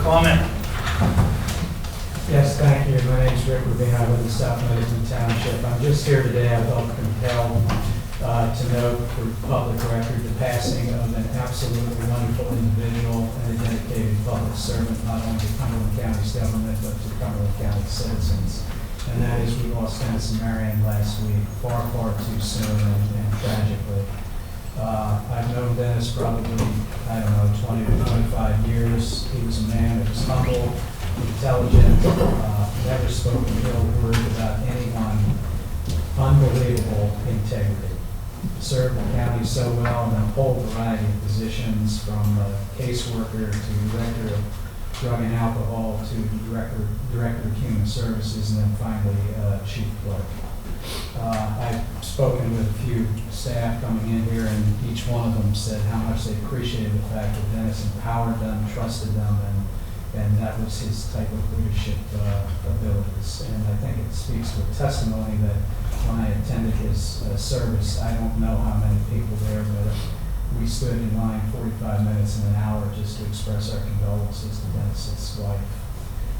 comment. Yes, thank you. My name is Rick Rubin. I live in South Middleton Township. I'm just here today. I felt compelled to note for public record the passing of an absolutely wonderful individual and a dedicated public servant, not only to Cumberland County's government, but to Cumberland County citizens. And that is, we lost Dennis and Marion last week, far, far too soon and tragically. I've known Dennis probably, 20 to 25 years. He was a man that was humble, intelligent, never spoke a ill word about anyone, unbelievable integrity. Served the county so well in a whole variety of positions, from caseworker to director of drug and alcohol to director of human services, and then finally chief clerk. I've spoken with a few staff coming in here, and each one of them said how much they appreciated the fact that Dennis empowered them, trusted them, and that was his type of leadership abilities. And I think it speaks to a testimony that when I attended his service, I don't know how many people there, but we stood in line 45 minutes and an hour just to express our condolences to Dennis's wife.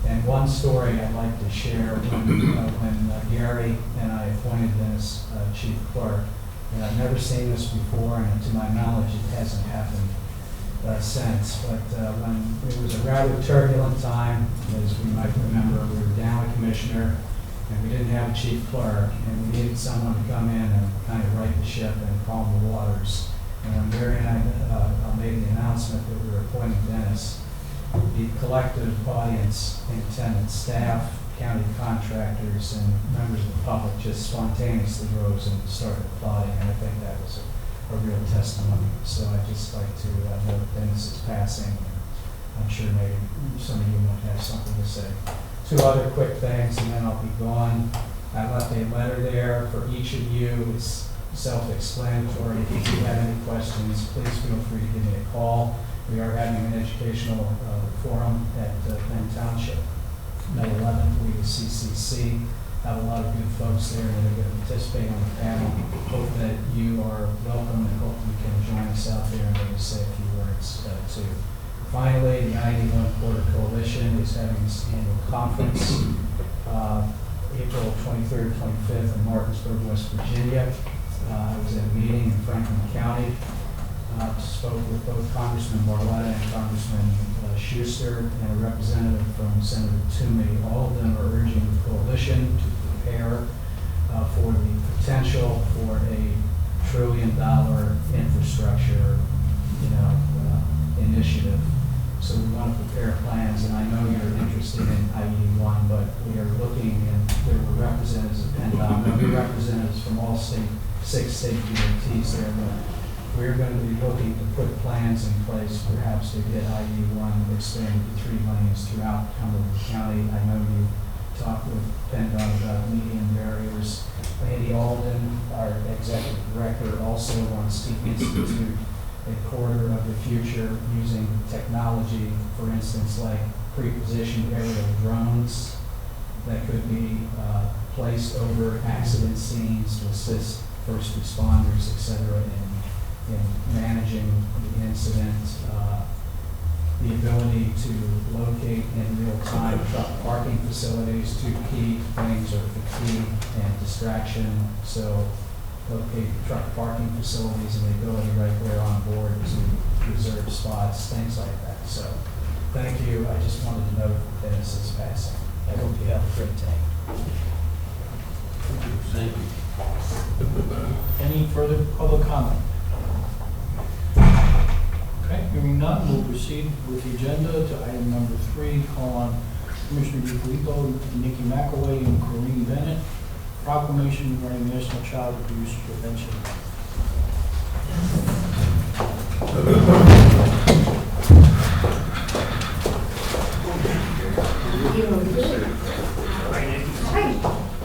And one story I'd like to share, when Gary and I appointed Dennis chief clerk, and I've never seen this before, and to my knowledge it hasn't happened since, but when it was a rather turbulent time, as we might remember, we were down a commissioner, and we didn't have a chief clerk, and we needed someone to come in and kind of right the ship and calm the waters. And when Gary and I made the announcement that we were appointing Dennis, the collective audience in attendance, staff, county contractors, and members of the public just spontaneously rose and started applauding, and I think that was a real testimony. So I'd just like to note Dennis's passing. I'm sure maybe some of you might have something to say. Two other quick things, and then I'll be gone. I left a letter there for each of you. It's self-explanatory. If you have any questions, please feel free to give me a call. We are having an educational forum at Penn Township, May 11th. We, the CCC, have a lot of good folks there that are going to participate on the panel. Hope that you are welcome, and hope you can join us out there and maybe say a few words too. Finally, the 91 Quarter Coalition is having its annual conference April 23rd, 25th in Martinsburg, West Virginia. I was at a meeting in Franklin County. Spoke with both Congressman Barletta and Congressman Schuster, and a representative from Senator Toomey. All of them are urging the coalition to prepare for the potential for a $1 trillion infrastructure, initiative. So we want to prepare plans, and I know you're interested in IE1, but we are looking, and there were representatives of PennDOT, there'll be representatives from all 6 state DOTs there, but we're going to be looking to put plans in place perhaps to get IE1 expanded to 3 lanes throughout Cumberland County. I know you talked with PennDOT about median barriers. Andy Alden, our executive director, also wants to institute a corridor of the future using technology, for instance, like pre-positioned aerial drones that could be placed over accident scenes to assist first responders, et cetera, in managing the incident, the ability to locate in real time truck parking facilities. 2 key things are fatigue and distraction. So locate truck parking facilities and the ability right there on board to reserve spots, things like that. So thank you. I just wanted to note Dennis is passing. I hope you have a great day. Thank you. Any further public comment? Okay, hearing none, we'll proceed with the agenda to item number 3, call on Commissioner DiFilippo, Nikki McAway, and Corrine Bennett, proclamation regarding National Child Abuse Prevention.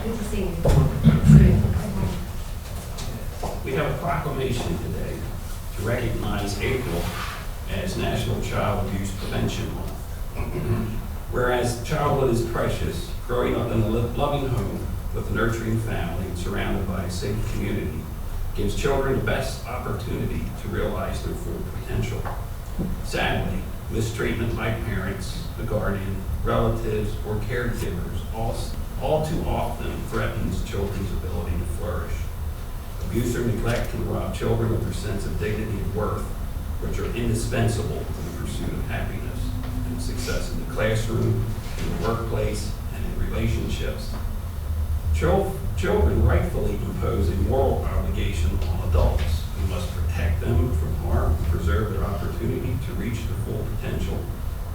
Good to see you. We have a proclamation today to recognize April as National Child Abuse Prevention Month. Whereas childhood is precious, growing up in a loving home with a nurturing family and surrounded by a safe community gives children the best opportunity to realize their full potential. Sadly, mistreatment by parents, the guardian, relatives, or caregivers all too often threatens children's ability to flourish. Abuse or neglect can rob children of their sense of dignity and worth, which are indispensable to the pursuit of happiness and success in the classroom, in the workplace, and in relationships. Children rightfully impose a moral obligation on adults who must protect them from harm and preserve their opportunity to reach their full potential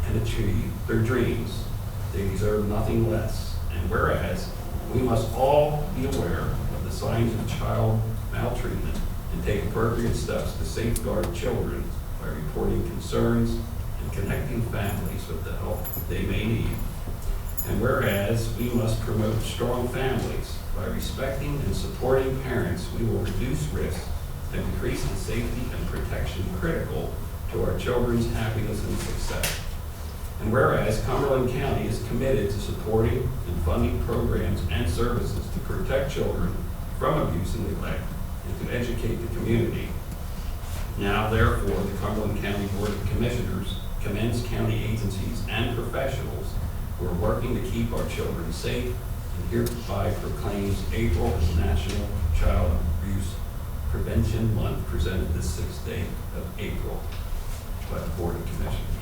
and achieve their dreams. They deserve nothing less. And whereas we must all be aware of the signs of child maltreatment and take appropriate steps to safeguard children by reporting concerns and connecting families with the help they may need. And whereas we must promote strong families by respecting and supporting parents, we will reduce risk and increase the safety and protection critical to our children's happiness and success. And whereas Cumberland County is committed to supporting and funding programs and services to protect children from abuse and neglect and to educate the community. Now, therefore, the Cumberland County Board of Commissioners commends county agencies and professionals who are working to keep our children safe and hereby proclaims April as National Child Abuse Prevention Month, presented this 6th day of April by the Board of Commissioners.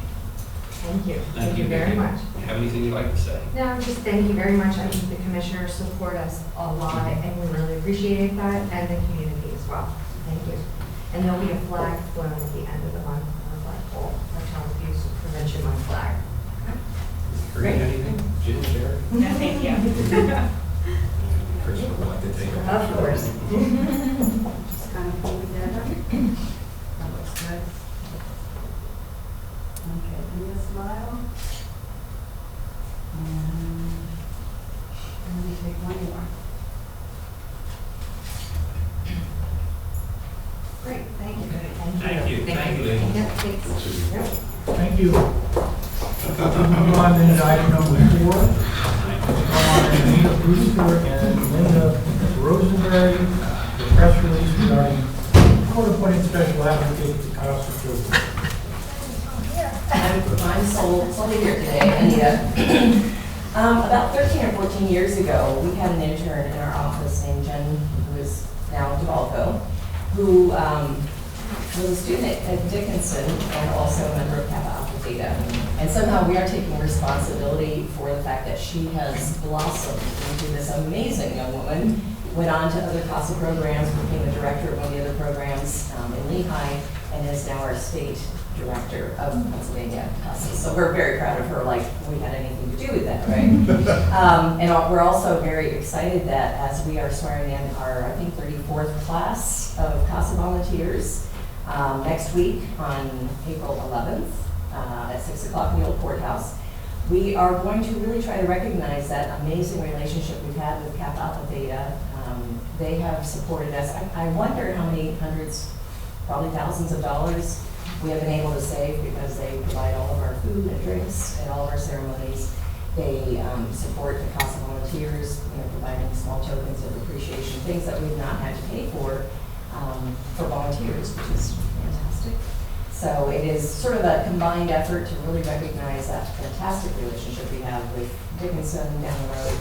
Thank you. Thank you very much. You have anything you'd like to say? No, just thank you very much. I think the commissioners support us a lot, and we really appreciate that, and the community as well. Thank you. And there'll be a flag flown at the end of the month, our flagpole, our Child Abuse Prevention Month flag. Great. Anything? Jim, Jerry? No, thank you. Chris would like to take a Of picture. course. Just kind of pull together. That looks good. Okay, give me a smile. And let me take one more. Great, thank you. Thank you. Thank you, ladies. Yep, thanks. Yep. Thank you. Moving on to item number 4. On Anita Brewster and Linda Rosenberry, the press release regarding court-appointed special advocate to Casa Children. I'm solely here today, Anita. About 13 or 14 years ago, we had an intern in our office named Jen, who is now in DeValco, who was a student at Dickinson and also a member of Kappa Alpha Theta. And somehow we are taking responsibility for the fact that she has blossomed into this amazing young woman, went on to other CASA programs, became the director of one of the other programs in Lehigh, and is now our state director of Pennsylvania CASA. So we're very proud of her, like we had anything to do with that, right? And we're also very excited that as we are swearing in our, I think, 34th class of CASA volunteers next week on April 11th at 6 o'clock in the old courthouse, we are going to really try to recognize that amazing relationship we've had with Kappa Alpha Theta. They have supported us. I wonder how many hundreds, probably thousands of dollars we have been able to save because they provide all of our food and drinks at all of our ceremonies. They support the CASA volunteers, providing small tokens of appreciation, things that we've not had to pay for volunteers, which is fantastic. So it is sort of a combined effort to really recognize that fantastic relationship we have with Dickinson down the road,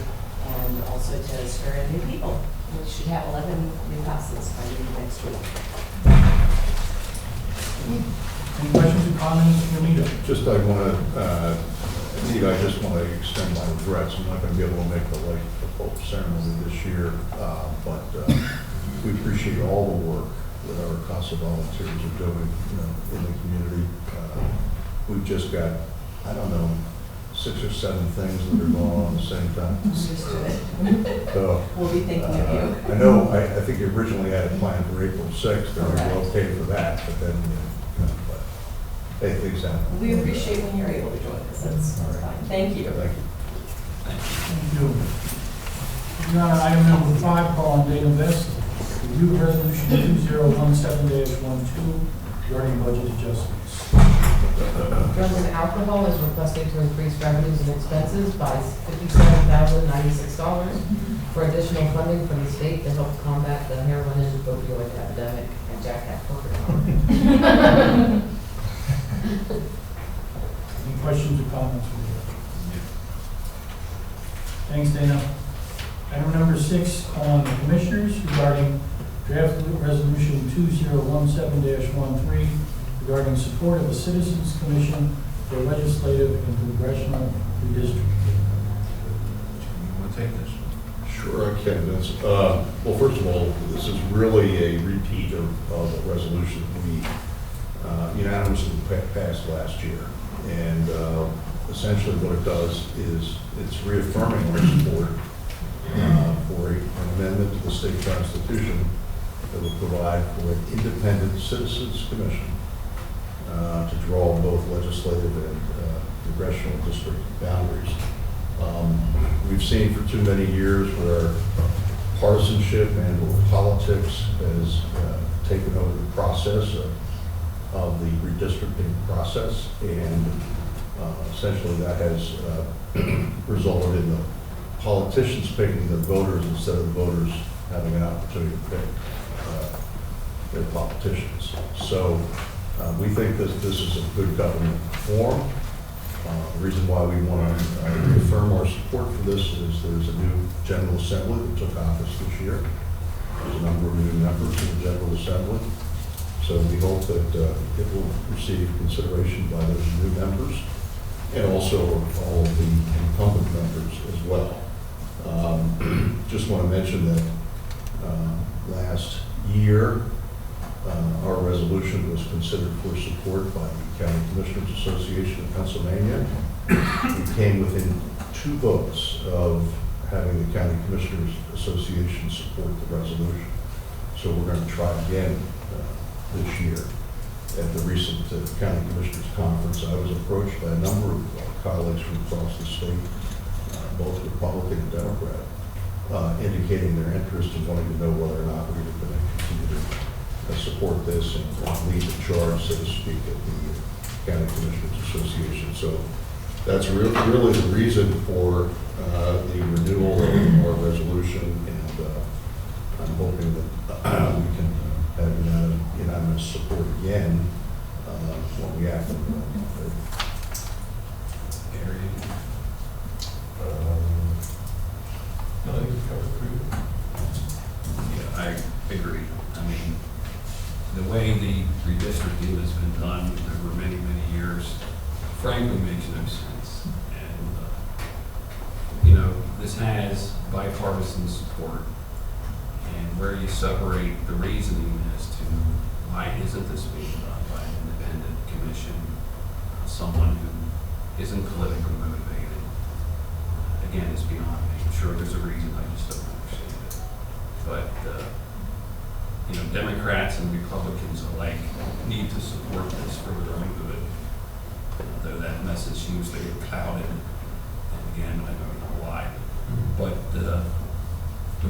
and also to stir in new people. We should have 11 new classes by the end of next week. Any questions or comments from Anita? I just want to extend my regrets. I'm not going to be able to make the late football ceremony this year, but we appreciate all the work that our CASA volunteers are doing, in the community. We've just got, 6 or 7 things that are going on at the same time. Just do it. So, We'll be thinking of you. I know, I think you originally had a plan for April 6th, and we were okay for that, but then, but hey, things happen. We appreciate when you're able to join us. That's fine. Thank you. Thank you. Thank you. Moving on to item number 5, call on Dana Vest, review resolution 2017-12 regarding budget adjustments. Drugs and alcohol is requested to increase revenues and expenses by $57,096 for additional funding from the state to help combat the heroin and opioid epidemic. And Jack had corporate. comments from you. Thanks, Dana. Item number 6, call on the commissioners regarding draft resolution 2017-13 regarding support of a citizens commission for legislative and congressional redistricting. You want to take this? Sure, I can, Vince. Well, first of all, this is really a repeat of a resolution we unanimously passed last year. And essentially what it does is it's reaffirming our support for an amendment to the state constitution that would provide for an independent citizens commission to draw both legislative and congressional district boundaries. We've seen for too many years where partisanship and or politics has taken over the process of the redistricting process, and essentially that has resulted in the politicians picking the voters instead of the voters having an opportunity to pick their politicians. So we think that this is a good government form. The reason why we want to reaffirm our support for this is there's a new General Assembly that took office this year. There's a number of new members in the General Assembly. So we hope that it will receive consideration by those new members and also all of the incumbent members as well. Just want to mention that last year, our resolution was considered for support by the County Commissioners Association of Pennsylvania. We came within 2 votes of having the County Commissioners Association support the resolution. So we're going to try again this year. At the recent County Commissioners Conference, I was approached by a number of colleagues from across the state, both Republican and Democrat, indicating their interest in wanting to know whether or not we were going to continue to support this and lead the charge, so to speak, at the County Commissioners Association. So that's really the reason for the renewal of our resolution, and I'm hoping that we can have unanimous support again when we act on it. Yeah, I agree. I mean, the way the redistricting has been done over many, many years, frankly, makes no sense. And, this has bipartisan support. And where you separate the reasoning as to why isn't this being done by an independent commission, someone who isn't politically motivated, again, is beyond me. I'm sure there's a reason, I just don't understand it. But, Democrats and Republicans alike need to support this for their own good. Though that message seems to get clouded, and again, I don't know why. But the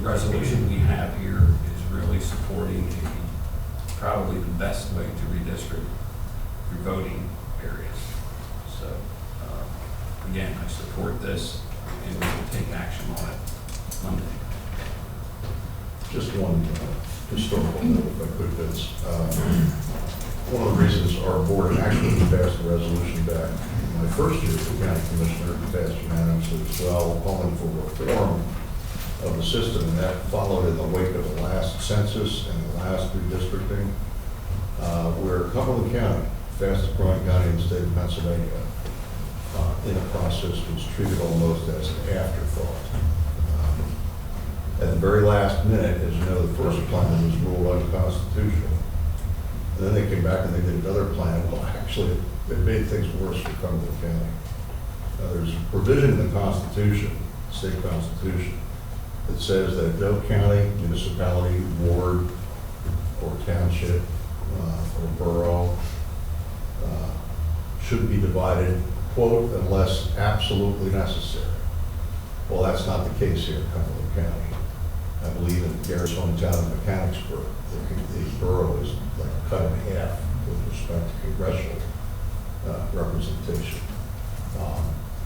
resolution we have here is really supporting probably the best way to redistrict your voting areas. So, again, I support this, and we will take action on it Monday. Just one historical note, if I could, Vince. One of the reasons our board actually passed the resolution back in my first year as county commissioner, passed unanimously as well, calling for reform of the system, and that followed in the wake of the last census and the last redistricting, where Cumberland County, fastest growing county in the state of Pennsylvania, in the process was treated almost as an afterthought. At the very last minute, as you know, the first plan was ruled unconstitutional. And then they came back and they did another plan. Well, actually, it made things worse for Cumberland County. There's a provision in the Constitution, state constitution, that says that no county, municipality, ward, or township, or borough should be divided, quote, unless absolutely necessary. Well, that's not the case here in Cumberland County. I believe in Garrett's hometown of Mechanicsburg, the borough is like cut in half with respect to congressional representation.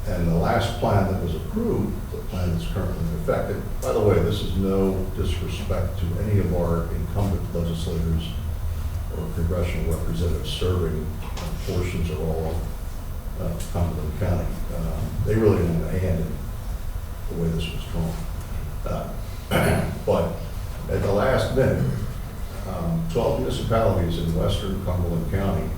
And the last plan that was approved, the plan that's currently in effect, and by the way, this is no disrespect to any of our incumbent legislators or congressional representatives serving portions or all Cumberland County. They really didn't have a hand in the way this was drawn. But at the last minute, 12 municipalities in western Cumberland County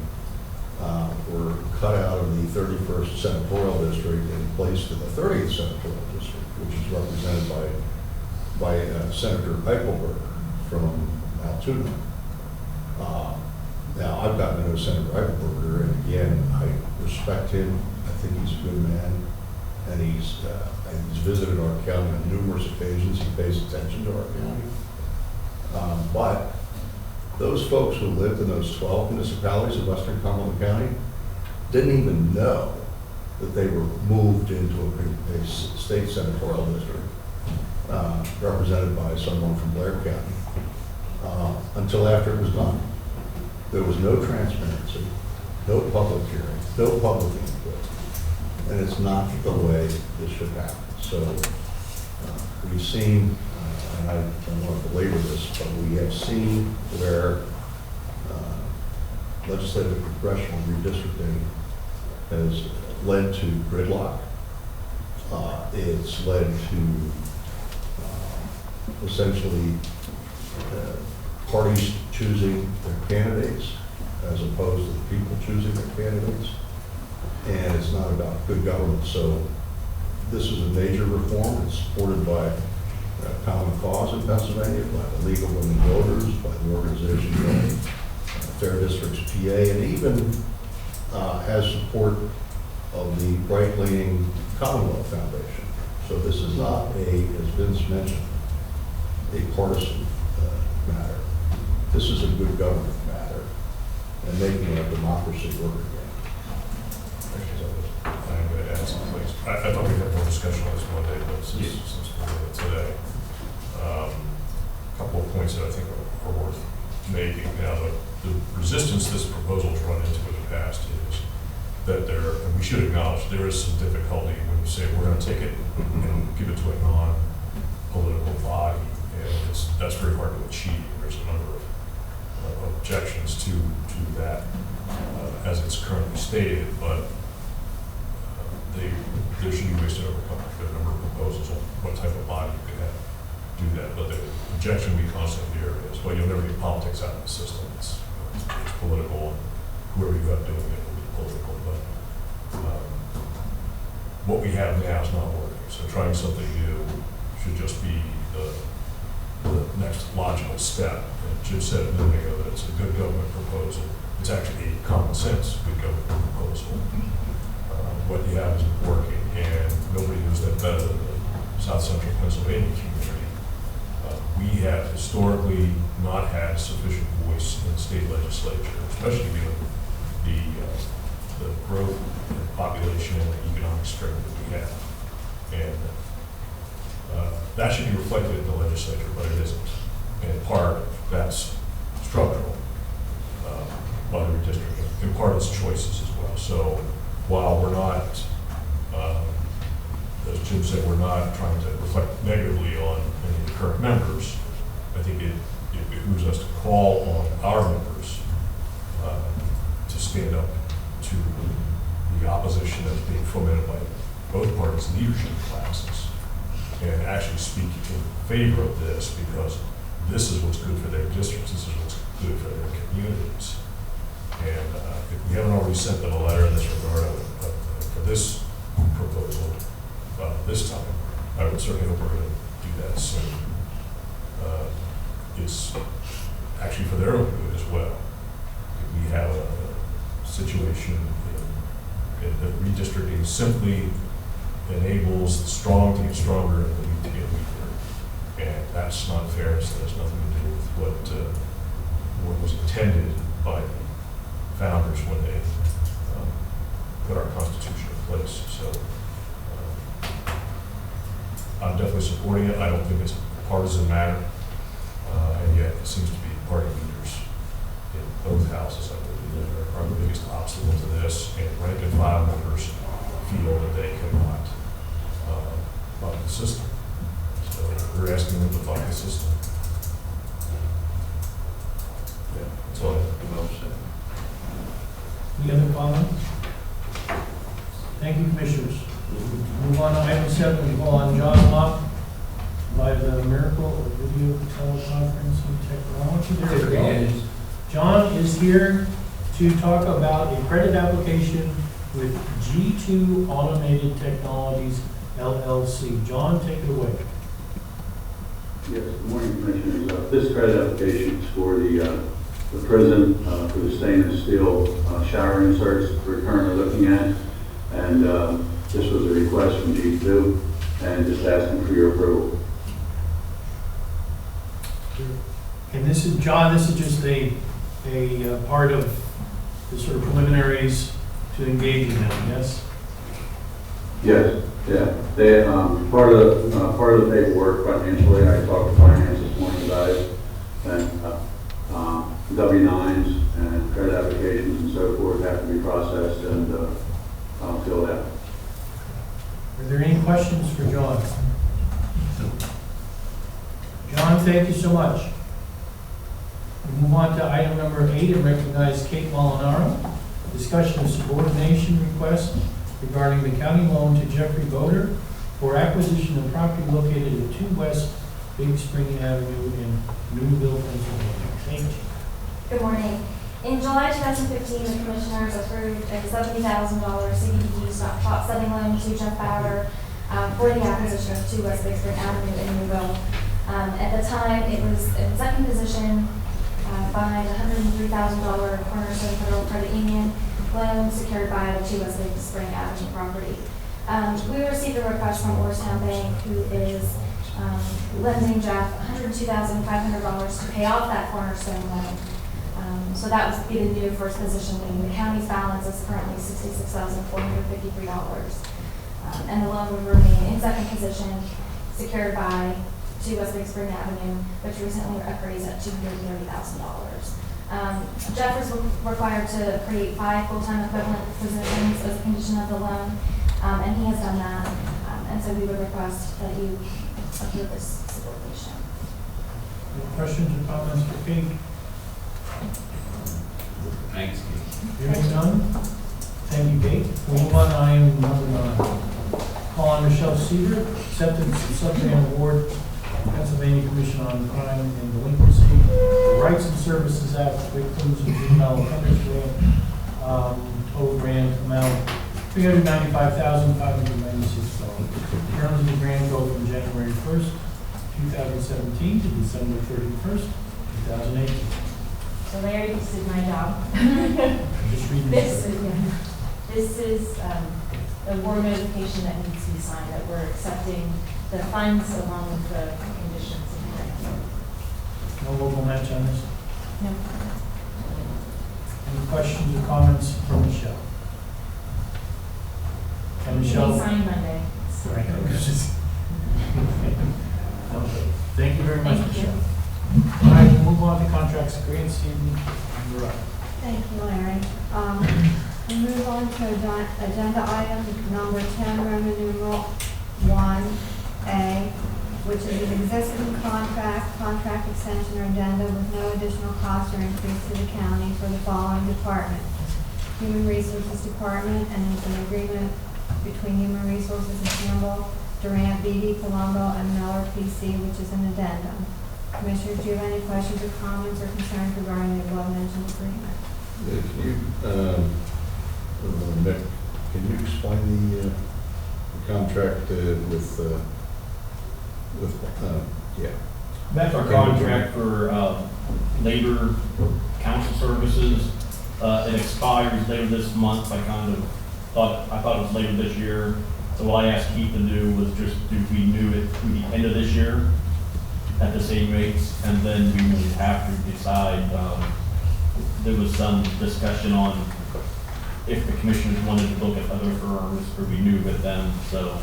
were cut out of the 31st senatorial district and placed in the 30th senatorial district, which is represented by Senator Eichelberger from Altoona. Now, I've gotten to know Senator Eichelberger, and again, I respect him. I think he's a good man, and he's visited our county on numerous occasions. He pays attention to our county. But those folks who lived in those 12 municipalities of western Cumberland County didn't even know that they were moved into a state senatorial district represented by someone from Blair County until after it was done. There was no transparency, no public hearing, no public input, and it's not the way this should happen. So we've seen, and I don't want to belabor this, but we have seen where legislative congressional redistricting has led to gridlock. It's led to essentially parties choosing their candidates as opposed to the people choosing their candidates. And it's not about good government. So this is a major reform. It's supported by Common Cause in Pennsylvania, by the League of Women Voters, by the organization Fair Districts PA, and even has support of the right-leaning Commonwealth Foundation. So this is not a, as Vince mentioned, a partisan matter. This is a good government matter and making our democracy work again. I'm going to add some things. I thought we'd have more discussion on this Monday, but since we're doing it today, a couple of points that I think are worth making. Now, the resistance this proposal has run into in the past is that and we should acknowledge, there is some difficulty when you say we're going to take it and give it to a non-political body, and that's very hard to achieve. There's a number of objections to that as it's currently stated, but there should be ways to overcome it. There are a number of proposals on what type of body you could have do that, but the objection we constantly hear is, well, you'll never get politics out of the system. It's political, and whoever you have doing it will be political, but what we have now is not working. So trying something new should just be the next logical step. And Jim said a minute ago that it's a good government proposal. It's actually a common sense good government proposal. What you have isn't working, and nobody knows that better than the South Central Pennsylvania community. We have historically not had sufficient voice in the state legislature, especially given the growth in population and the economic strength that we have. And that should be reflected in the legislature, but it isn't. And part of that's structural by the redistricting, and part of it's choices as well. So while we're not, as Jim said, we're not trying to reflect negatively on any of the current members, I think it behooves us to call on our members to stand up to the opposition that's being fomented by both parties' leadership classes and actually speak in favor of this, because this is what's good for their districts, this is what's good for their communities. And if we haven't already sent them a letter in this regard for this proposal this time, I would certainly hope we're going to do that soon. It's actually for their own good as well. We have a situation that redistricting simply enables the strong to get stronger and the weak to get weaker. And that's not fair. It has nothing to do with what was intended by the founders when they put our Constitution in place. So I'm definitely supporting it. I don't think it's a partisan matter, and yet it seems to be party leaders in both houses, I believe, that are the biggest obstacle to this, and rank and file members feel that they cannot buck the system. So we're asking them to buck the system. Yeah, that's all I have. Any other comments? Thank you, Commissioners. Move on to item 7, we call on John Locke by the miracle of video teleconferencing technology. There we go. John is here to talk about a credit application with G2 Automated Technologies LLC. John, take it away. Yes, good morning, Commissioners. This credit application is for the prison, for the stainless steel shower inserts we're currently looking at. And this was a request from G2 and just asking for your approval. And this is, John, this is just a part of the sort of preliminaries to engage in them, yes? Yes, yeah. They, part of the paperwork financially, I talked to finance this morning about it, and W-9s and credit applications and so forth have to be processed and filled out. Are there any questions for John? John, thank you so much. We move on to item number 8 and recognize Kate Molinaro. Discussion of subordination request regarding the county loan to Jeffrey Boder for acquisition of property located at 2 West Big Spring Avenue in Newville, Pennsylvania. Thank you. Good morning. In July 2015, the Commissioners approved a $70,000 CDBG stop setting loan to Jeff Bauer for the acquisition of 2 West Big Spring Avenue in Newville. At the time, it was in second position behind a $103,000 Cornerstone Federal Credit Union loan secured by the 2 West Big Spring Avenue property. We received a request from Orrstown Bank, who is lending Jeff $102,500 to pay off that Cornerstone loan. So that would be the new first position lien. The county's balance is currently $66,453. And the loan would remain in second position, secured by 2 West Big Spring Avenue, which recently appraised at $230,000. Jeff is required to create 5 full-time equivalent positions as a condition of the loan, and he has done that. And so we would request that you approve this subordination. Any questions or comments for Kate? Thanks. Hearing none? Thank you, Kate. We'll move on to item number 9. Call on Michelle Seaver, acceptance of subgrant award, Pennsylvania Commission on Crime and Delinquency, the Rights and Services Act, Victims of Juvenile Offenders Grant, total grant amount $395,596. Terms of the grant go from January 1st, 2017 to December 31st, 2018. So Larry, this is my job. Just reading This is the award notification that needs to be signed, that we're accepting the funds along with the conditions of the grant. No local match on this? No. Any questions or comments from Michelle? And Michelle? We signed Monday. Right. Okay. Thank you very much, Thank you. Michelle. All right, we'll move on to contracts and grants. Stephen, you're up. Thank you, Larry. We move on to agenda item number 10, Roman numeral 1A, which is an existing contract extension or addenda with no additional cost or increase to the county for the following departments. Human Resources Department, and it's an agreement between Human Resources and Campbell, Durant, BD, Palumbo, and Miller PC, which is an addendum. Commissioners, do you have any questions or comments or concerns regarding the above-mentioned agreement? Can you, Nick, can you explain the contract with That's our contract for labor council services. It expires later this month. I thought it was later this year. So what I asked Keith to do was just renew it through the end of this year at the same rates, and then we would have to decide. There was some discussion on if the commissioners wanted to look at other firms or renew with them. So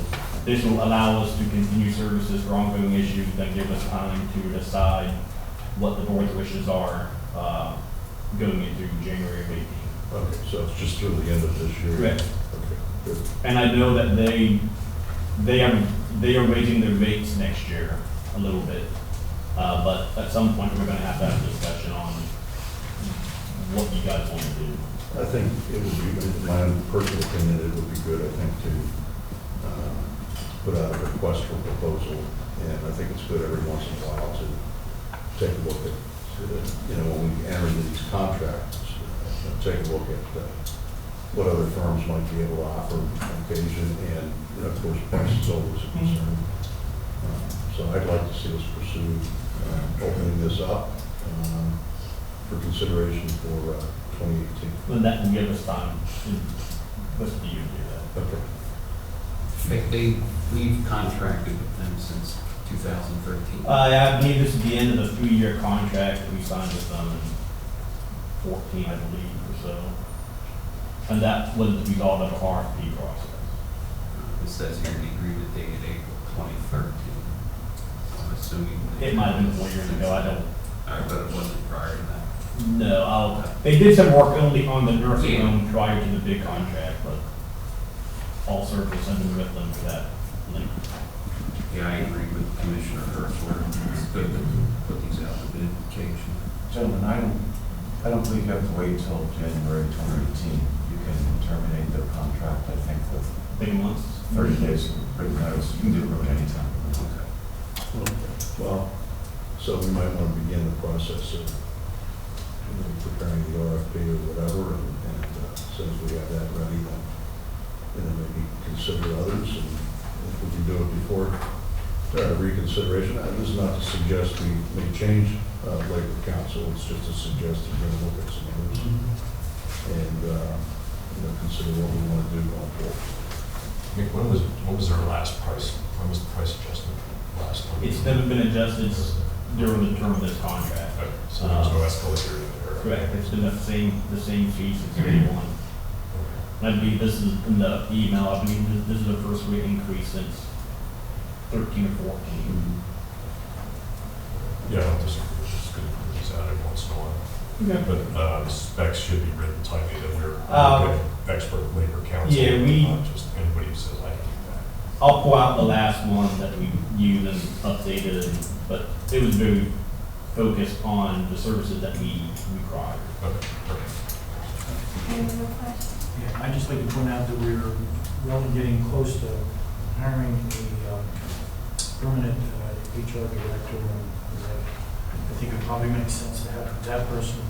this will allow us to continue services for ongoing issues, then give us time to decide what the board's wishes are going into January of 18. Okay, so it's just through the end of this year? Correct. Okay, good. And I know that they are raising their rates next year a little bit, but at some point we're going to have a discussion on what you guys want to do. I think it would be, in my own personal opinion, it would be good, I think, to put out a request for proposal. And I think it's good every once in a while to take a look at, when we enter these contracts, take a look at what other firms might be able to offer on occasion. And, of course, price is always a concern. So I'd like to see us pursue opening this up for consideration for 2018. Then that can give us time with the year to do that. Okay. We've contracted with them since 2013. I believe this is the end of the 3-year contract that we signed with them in 14, I believe, or so. And that was the result of an RFP process. It says here the agreement dated April 2013. I'm assuming. It might have been 4 years ago, I don't. But it wasn't prior to that. No, they did some work only on the nursing home prior to the big contract, but all service under with them for that length. Yeah, I agree with Commissioner Hertzler. It's good to put these out to bid occasionally. Gentlemen, I don't believe you have to wait until January 2018. You can terminate the contract, I think, with Big months. 30 days of written notice. You can do it really anytime. Well, so we might want to begin the process of preparing the RFP or whatever, and as soon as we have that ready, then maybe consider others, and if we can do it before reconsideration. This is not to suggest we may change labor council, it's just to suggest that we're going to look at some others and consider what we want to do going forward. Nick, when was our last price? When was the price adjustment last time? It's never been adjusted during the term of this contract. Okay, so there was no escalator in there. Correct, it's been the same fee since day one. I believe this is in the email, I believe this is the first rate increase since 13 or 14. Yeah, I don't disagree. It's just good to put these out every once in a while. Okay. But the specs should be written tightly that we're expert labor council. Yeah, not just anybody who says I can do that. I'll pull out the last one that we used and updated, but it was very focused on the services that we require. Okay, perfect. Any other questions? Yeah, I'd just like to point out that we're really getting close to hiring a permanent HR director, and I think it probably makes sense to have that person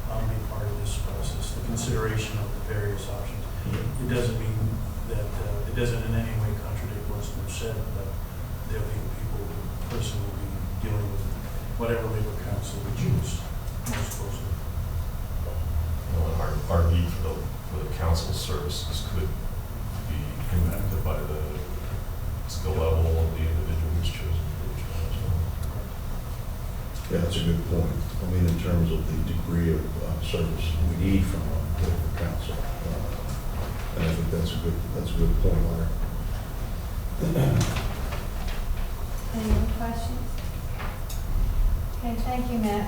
be part of this process, the consideration of the various options. It doesn't mean that, it doesn't in any way contradict what's been said, but there'll be people, the person will be dealing with whatever labor council we choose most closely. Our need for the council services could be impacted by the skill level of the individual who's chosen for the job. Yeah, that's a good point. I mean, in terms of the degree of service we need from a labor council. And I think that's a good point, Larry. Any other questions? Okay, thank you, Nick.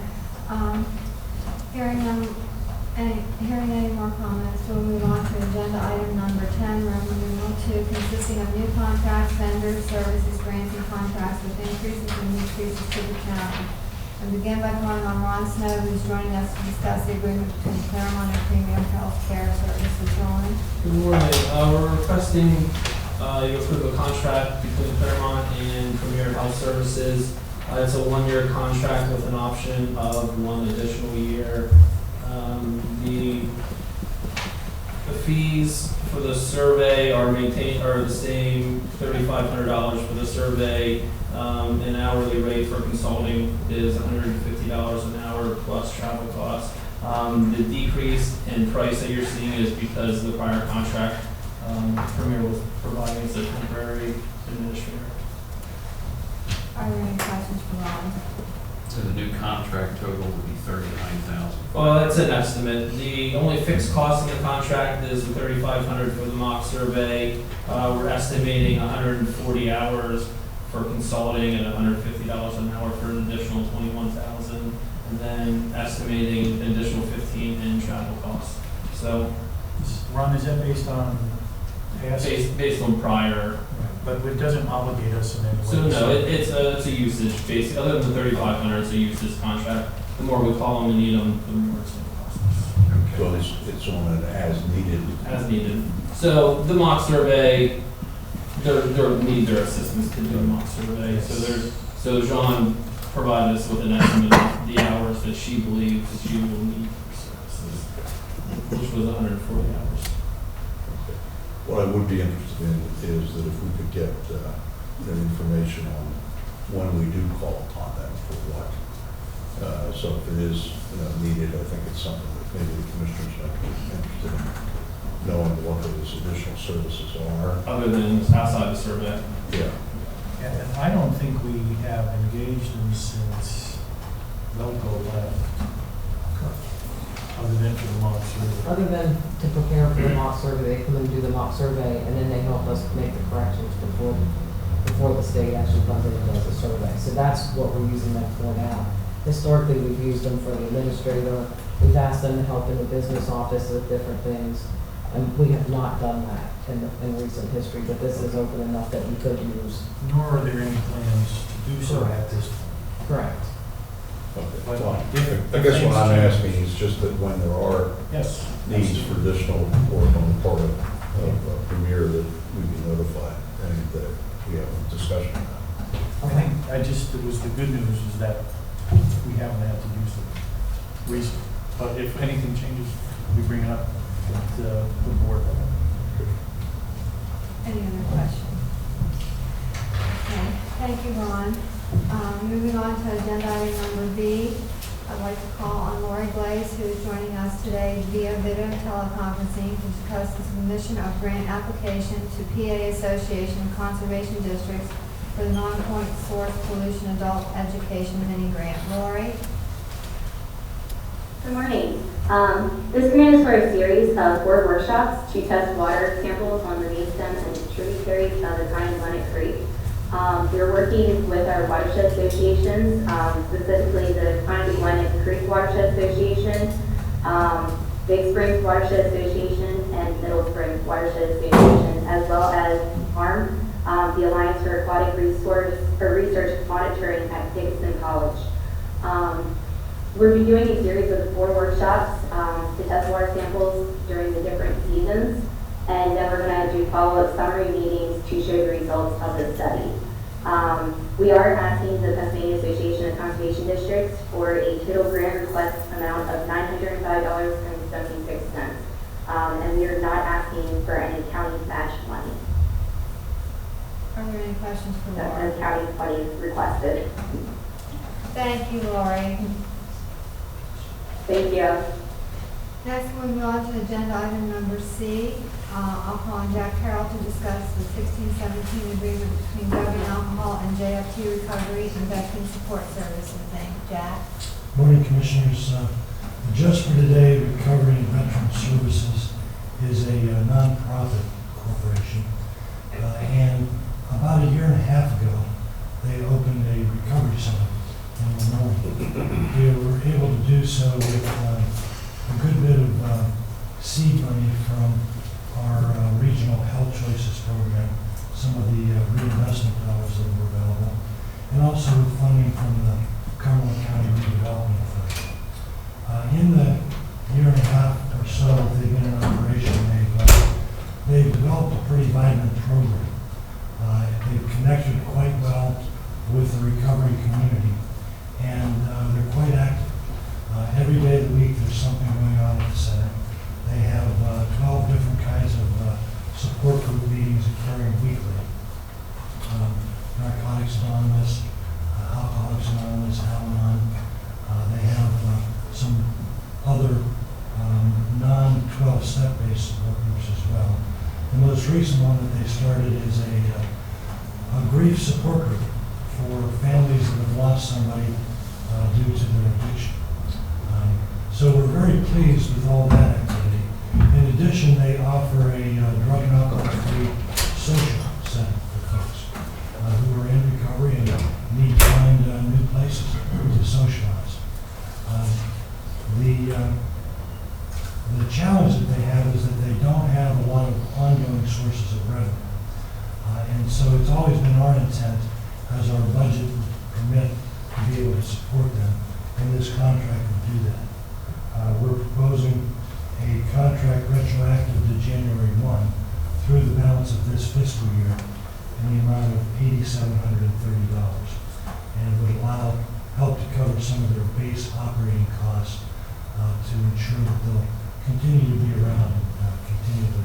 Hearing any more comments, we'll move on to agenda item number 10, Roman numeral 2, consisting of new contracts, vendors, services, grants, and contracts with increases and decreases to the county. And begin by calling on Ron Snow, who's joining us to discuss the agreement between Claremont and Premium Health Care Services. Ron? Good morning. We're requesting you approve a contract between Claremont and Premier Health Services. It's a 1-year contract with an option of 1 additional year. The fees for the survey are the same, $3,500 for the survey. An hourly rate for consulting is $150 an hour plus travel costs. The decrease in price that you're seeing is because the prior contract, Premier was providing as a temporary administrator. Are there any questions for Ron? So the new contract total would be $39,000. Well, that's an estimate. The only fixed cost in the contract is the $3,500 for the mock survey. We're estimating 140 hours for consulting and $150 an hour for an additional $21,000, and then estimating an additional $15,000 in travel costs. So, Ron, is that based on past? based on prior. But it doesn't obligate us in any way. So no, it's a usage base. Other than the $3,500, it's a usage contract. The more we call them and need them, the more it's going to cost us. Okay. So it's on an as-needed. as needed. So the mock survey, they'll need their assistance to do a mock survey. So Jean provided us with an estimate of the hours that she believes she will need for services, which was 140 hours. What I would be interested in is that if we could get information on when we do call upon them for what. So if it is needed, I think it's something that maybe the commissioners might be interested in knowing what those additional services are. Other than outside the survey. Yeah. And I don't think we have engaged them since Velco left. Other than for the mock survey. Other than to prepare for the mock survey, they come and do the mock survey, and then they help us make the corrections before the state actually comes in and does the survey. So that's what we're using them for now. Historically, we've used them for the administrator. We've asked them to help in the business office with different things. And we have not done that in recent history, but this is open enough that we could use. Nor are there any plans to do so at this point. Correct. Okay. But Well, if I guess what I'm things asking is just that when there are Yes. needs for additional work on the part of Premier, that we be notified and that we have a discussion about. I think, it was the good news is that we haven't had to use them recently. But if anything changes, we bring it up at the board level. Any other questions? Okay, thank you, Ron. Moving on to agenda item number B, I'd like to call on Lori Glaze, who is joining us today via video teleconferencing to discuss the submission of grant application to PA Association of Conservation Districts for the non-point source pollution adult education mini grant. Lori? Good morning. This grant is for a series of 4 workshops to test water samples on the main stem and tributaries of the Cumberland Creek. We're working with our watershed associations, specifically the Cumberland Creek Watershed Association, Big Springs Watershed Association, and Middle Springs Watershed Association, as well as ARM, the Alliance for Aquatic Research Monitoring at Dickinson College. We'll be doing a series of 4 workshops to test water samples during the different seasons, and then we're going to do follow-up summary meetings to show the results of the study. We are asking the Pennsylvania Association of Conservation Districts for a total grant request amount of $905.76, and we are not asking for any county match money. Are there any questions for Lori? That's the county money requested. Thank you, Lori. Thank you. Next, moving on to agenda item number C. I'll call on Jack Carroll to discuss the 1617 agreement between drug and alcohol and JFT Recovery and Veteran Support Services. Thank you, Jack. Morning, Commissioners. Just for Today Recovery and Veteran Services is a nonprofit corporation. And about a year and a half ago, they opened a recovery center in Illinois. We were able to do so with a good bit of seed money from our Regional Health Choices program, some of the reinvestment dollars that were available, and also with funding from the Cumberland County Redevelopment Authority. In the year and a half or so they've been in operation, they've developed a pretty vibrant program. They've connected quite well with the recovery community, and they're quite active. Every day of the week there's something going on at the center. They have 12 different kinds of support group meetings occurring weekly. Narcotics Anonymous, Alcoholics Anonymous, Al-Anon. They have some other non-12-step-based support groups as well. The most recent one that they started is a grief support group for families that have lost somebody due to their addiction. So we're very pleased with all that activity. In addition, they offer a drug and alcohol-free social center for folks who are in recovery and need to find new places to socialize. The challenge that they have is that they don't have a lot of ongoing sources of revenue. And so it's always been our intent, as our budget would permit, to be able to support them, and this contract would do that. We're proposing a contract retroactive to January 1 through the balance of this fiscal year in the amount of $8,730. And it would help to cover some of their base operating costs to ensure that they'll continue to be around and continue the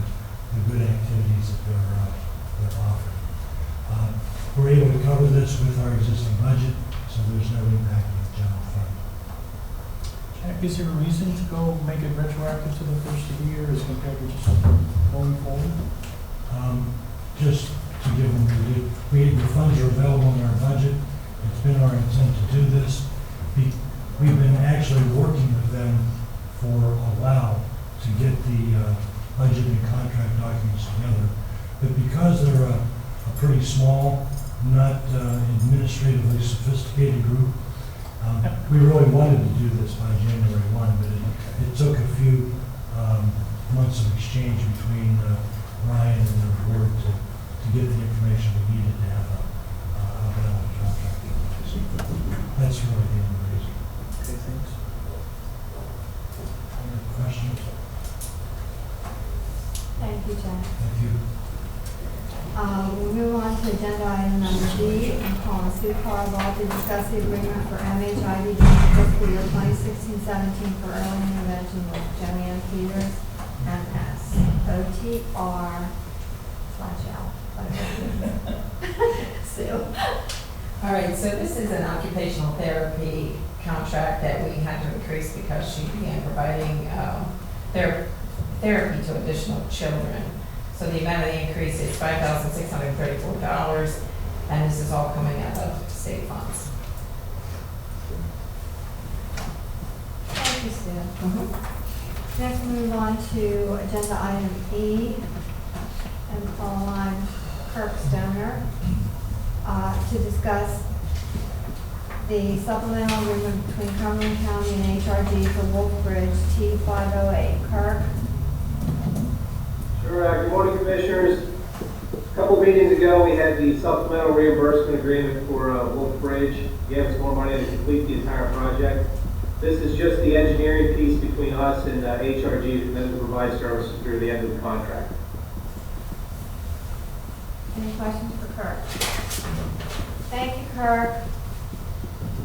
good activities that they're offering. We're able to cover this with our existing budget, so there's no impact on the general fund. Jack, is there a reason to go make it retroactive to the first of the year as compared to just going forward? Just to give them, the funds are available in our budget. It's been our intent to do this. We've been actually working with them for a while to get the budget and contract documents together. But because they're a pretty small, not administratively sophisticated group, we really wanted to do this by January 1, but it took a few months of exchange between Ryan and the board to get the information we needed to have a valid contract. That's really the only reason. Okay, thanks. Other questions? Thank you, Jack. Thank you. We'll move on to agenda item number D, and call on Sue Carval to discuss the agreement for MHID fiscal year 2016-17 for early intervention with Joanne Peters, MS, OTR/L. Sue. All right, so this is an occupational therapy contract that we had to increase because she began providing therapy to additional children. So the amount of the increase is $5,634, and this is all coming out of state funds. Thank you, Sue. Next, we move on to agenda item E, and call on Kirk Stoner to discuss the supplemental agreement between Cumberland County and HRG for Wolf Bridge T508. Kirk? Sure. Good morning, Commissioners. A couple meetings ago, we had the supplemental reimbursement agreement for Wolf Bridge. Gave us more money to complete the entire project. This is just the engineering piece between us and HRG, and then we'll provide services through the end of the contract. Any questions for Kirk? Thank you, Kirk.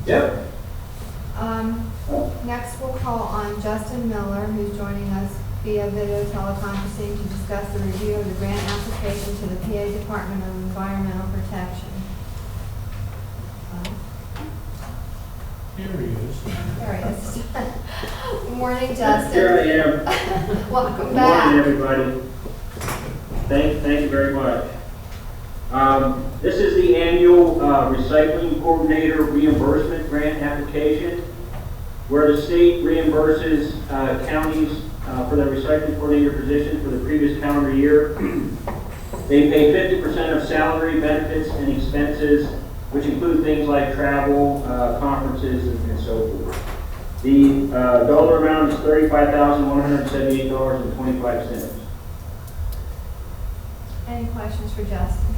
Yep. Next, we'll call on Justin Miller, who's joining us via video teleconferencing to discuss the review of the grant application to the PA Department of Environmental Protection. Here he is. There he is. Good morning, Justin. Here I am. Welcome back. Good morning, everybody. Thank you very much. This is the annual recycling coordinator reimbursement grant application, where the state reimburses counties for their recycling coordinator position for the previous calendar year. They pay 50% of salary, benefits, and expenses, which include things like travel, conferences, and so forth. The dollar amount is $35,178.25. Any questions for Justin?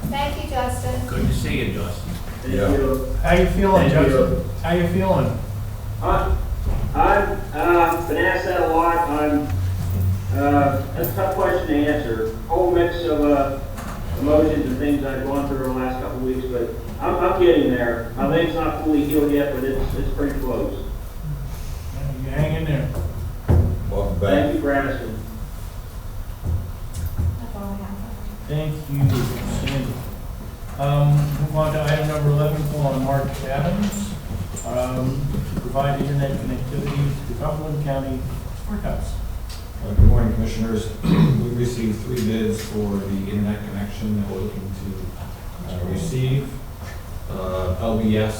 Thank you, Justin. Good to see you, Justin. Thank you. How you feeling, Thank Justin? you. How you feeling? I've been asked that a lot. That's a tough question to answer. Whole mix of emotions and things I've gone through over the last couple of weeks, but I'm getting there. My leg's not fully healed yet, but it's pretty close. You hang in there. Welcome back. Thank you for asking. That's all I have. Thank you, Sandy. Move on to item number 11, call on Mark Adams to provide internet connectivity to the Cumberland County Courthouse. Good morning, Commissioners. We received 3 bids for the internet connection that we're looking to receive. LBS,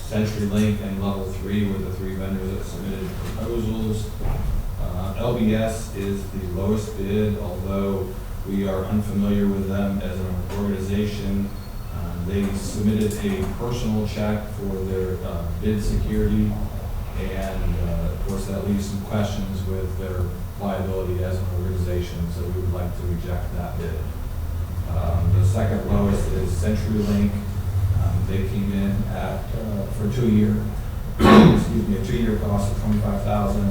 CenturyLink, and Level 3 were the 3 vendors that submitted proposals. LBS is the lowest bid, although we are unfamiliar with them as an organization. They submitted a personal check for their bid security, and of course that leaves some questions with their liability as an organization, so we would like to reject that bid. The second lowest is CenturyLink. They came in at, for 2 years, excuse me, a 2-year cost of $25,656.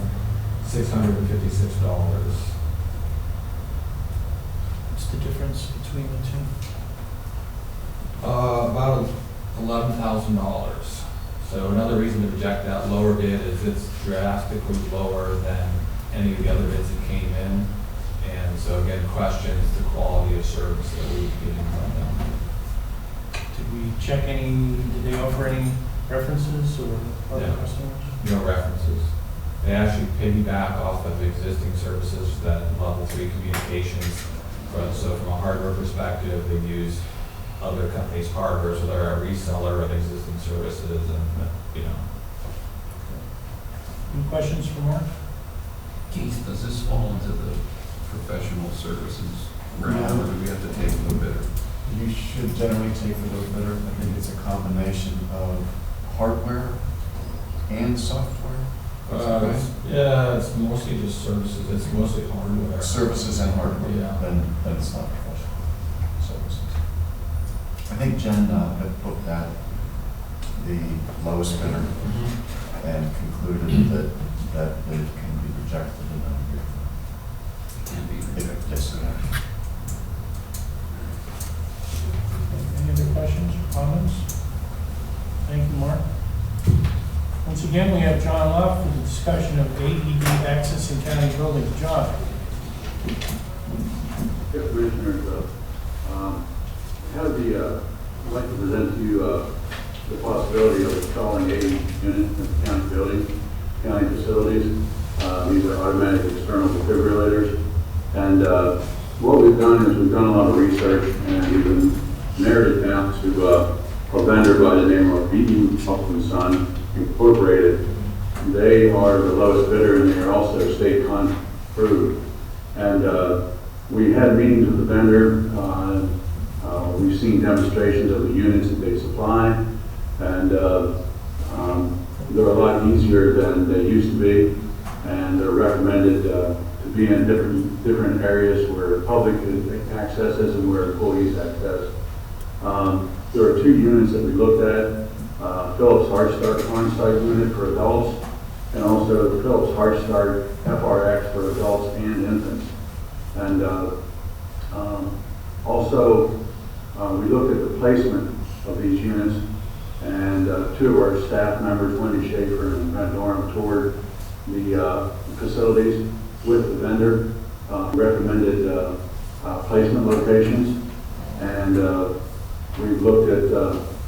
What's the difference between the two? About $11,000. So another reason to reject that lower bid is it's drastically lower than any of the other bids that came in. And so again, questions the quality of service that we get from them. Did we check did they offer any references or other No. customers? No references. They actually piggyback off of existing services that level 3 communications. So from a hardware perspective, they use other companies' hardware, so they're a reseller of existing services and, you know. Any questions for Mark? Keith, does this fall into the professional services realm, or do we have to take the bidder? You should generally take the low bidder. I think it's a combination of hardware and software. Yeah, it's mostly just services. It's mostly hardware. Services and hardware. Yeah. Then it's not professional services. I think Jen had put that the lowest bidder and concluded that that bid can be rejected and not Can be rejected. Yes, sir. Any other questions or comments? Thank you, Mark. Once again, we have John Love for the discussion of AED access in county buildings. John? Yes, Commissioners, I'd like to present to you the possibility of installing a unit in county buildings, county facilities. These are automatic external defibrillators. And what we've done is we've done a lot of research and we've narrowed it down to a vendor by the name of B.E. Upton Son Incorporated. They are the lowest bidder and they are also state con approved. And we had meetings with the vendor. We've seen demonstrations of the units that they supply, and they're a lot easier than they used to be, and they're recommended to be in different areas where the public accesses and where employees access. There are 2 units that we looked at, Philips HeartStart on-site unit for adults, and also the Philips HeartStart FRX for adults and infants. And also, we looked at the placement of these units, and 2 of our staff members, Wendy Schaefer and Brent Dorham, toured the facilities with the vendor, recommended placement locations, and we've looked at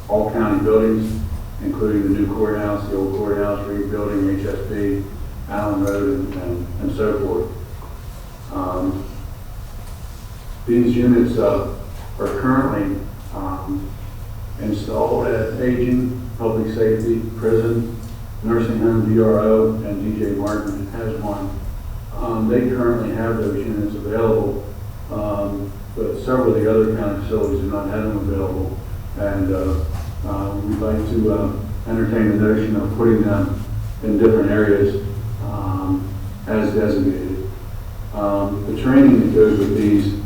all county buildings, including the new courthouse, the old courthouse, Reed Building, HSP, Allen Road, and so forth. These units are currently installed at aging, public safety, prison, nursing home, DRO, and DJ Martin has one. They currently have those units available, but several of the other county facilities do not have them available. And we'd like to entertain the notion of putting them in different areas as designated. The training that goes with these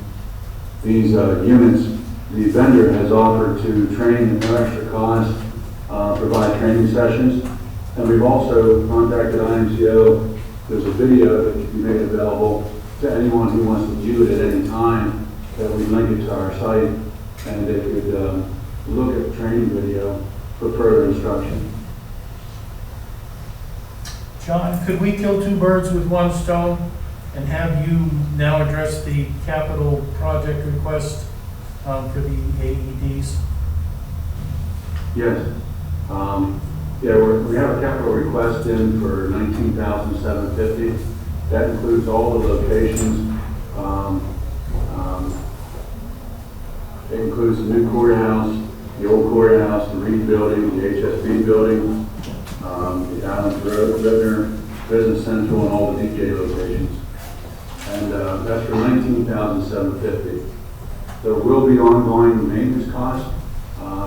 units, the vendor has offered to train at no extra cost, provide training sessions. And we've also contacted IMCO. There's a video that can be made available to anyone who wants to view it at any time, that we link it to our site, and they could look at the training video for further instruction. John, could we kill 2 birds with 1 stone and have you now address the capital project request for the AEDs? Yes. Yeah, we have a capital request in for $19,750. That includes all the locations. It includes the new courthouse, the old courthouse, the Reed Building, the HSB Building, the Allen Road, River, Business Central, and all the DJ locations. And that's for $19,750. There will be ongoing maintenance costs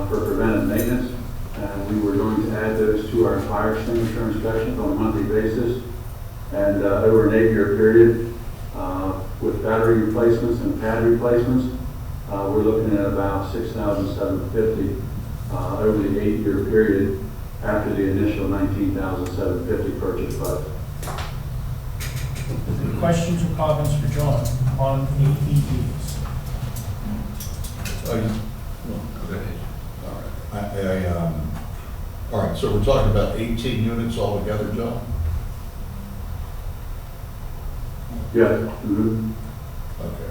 for preventive maintenance. And we were going to add those to our fire extinguisher inspections on a monthly basis. And over an 8-year period, with battery replacements and pad replacements, we're looking at about $6,750 over the 8-year period. after the initial $19,750 purchase price. Questions or comments for John on AEDs? Go ahead. All right, so we're talking about 18 units altogether, John? Yes. Mhm. Okay.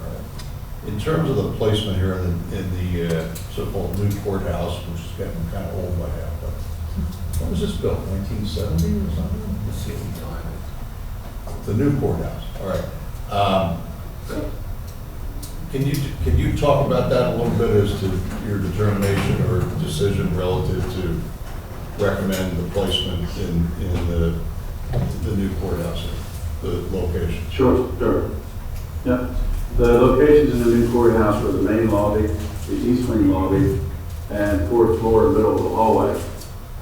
All right. In terms of the placement here in the so-called new courthouse, which is getting kind of old by now, but when was this built, 1970 or something? Let's see what time. The new courthouse, all right. Can you talk about that a little bit as to your determination or decision relative to recommend the placement in the new courthouse, the location? Sure. Yeah. The locations in the new courthouse were the main lobby, the east wing lobby, and fourth floor, middle of the hallway.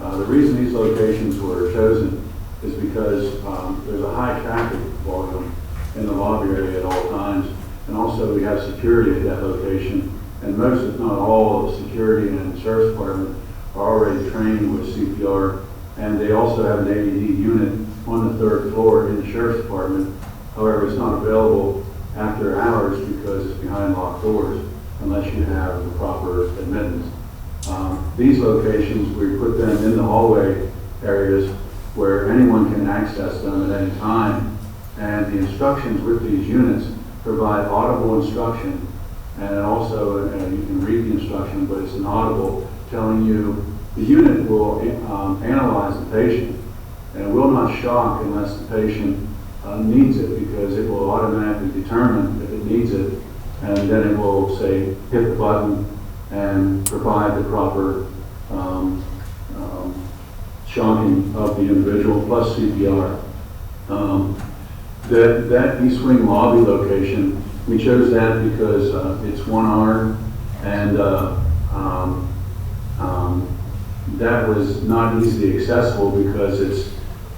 The reason these locations were chosen is because there's a high traffic volume in the lobby area at all times. And also we have security at that location, and most, if not all, of the security and sheriff's department are already trained with CPR, and they also have an AED unit on the third floor in the sheriff's department. However, it's not available after hours because it's behind locked doors unless you have the proper admittance. These locations, we put them in the hallway areas where anyone can access them at any time, and the instructions with these units provide audible instruction, and also you can read the instruction, but it's inaudible, telling you the unit will analyze the patient, and it will not shock unless the patient needs it, because it will automatically determine if it needs it, and then it will say hit the button and provide the proper shocking of the individual plus CPR. That East Wing lobby location, we chose that because it's one hour, and that was not easily accessible because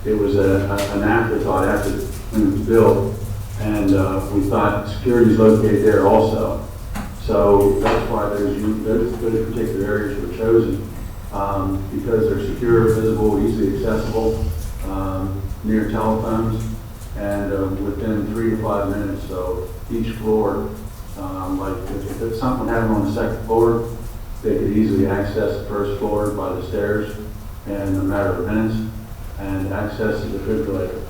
it was an afterthought after when it was built, and we thought security is located there also. So that's why those particular areas were chosen, because they're secure, visible, easily accessible, near telephones, and within 3 to 5 minutes. So each floor, like if something happened on the second floor, they could easily access the first floor by the stairs in a matter of minutes and access the defibrillator.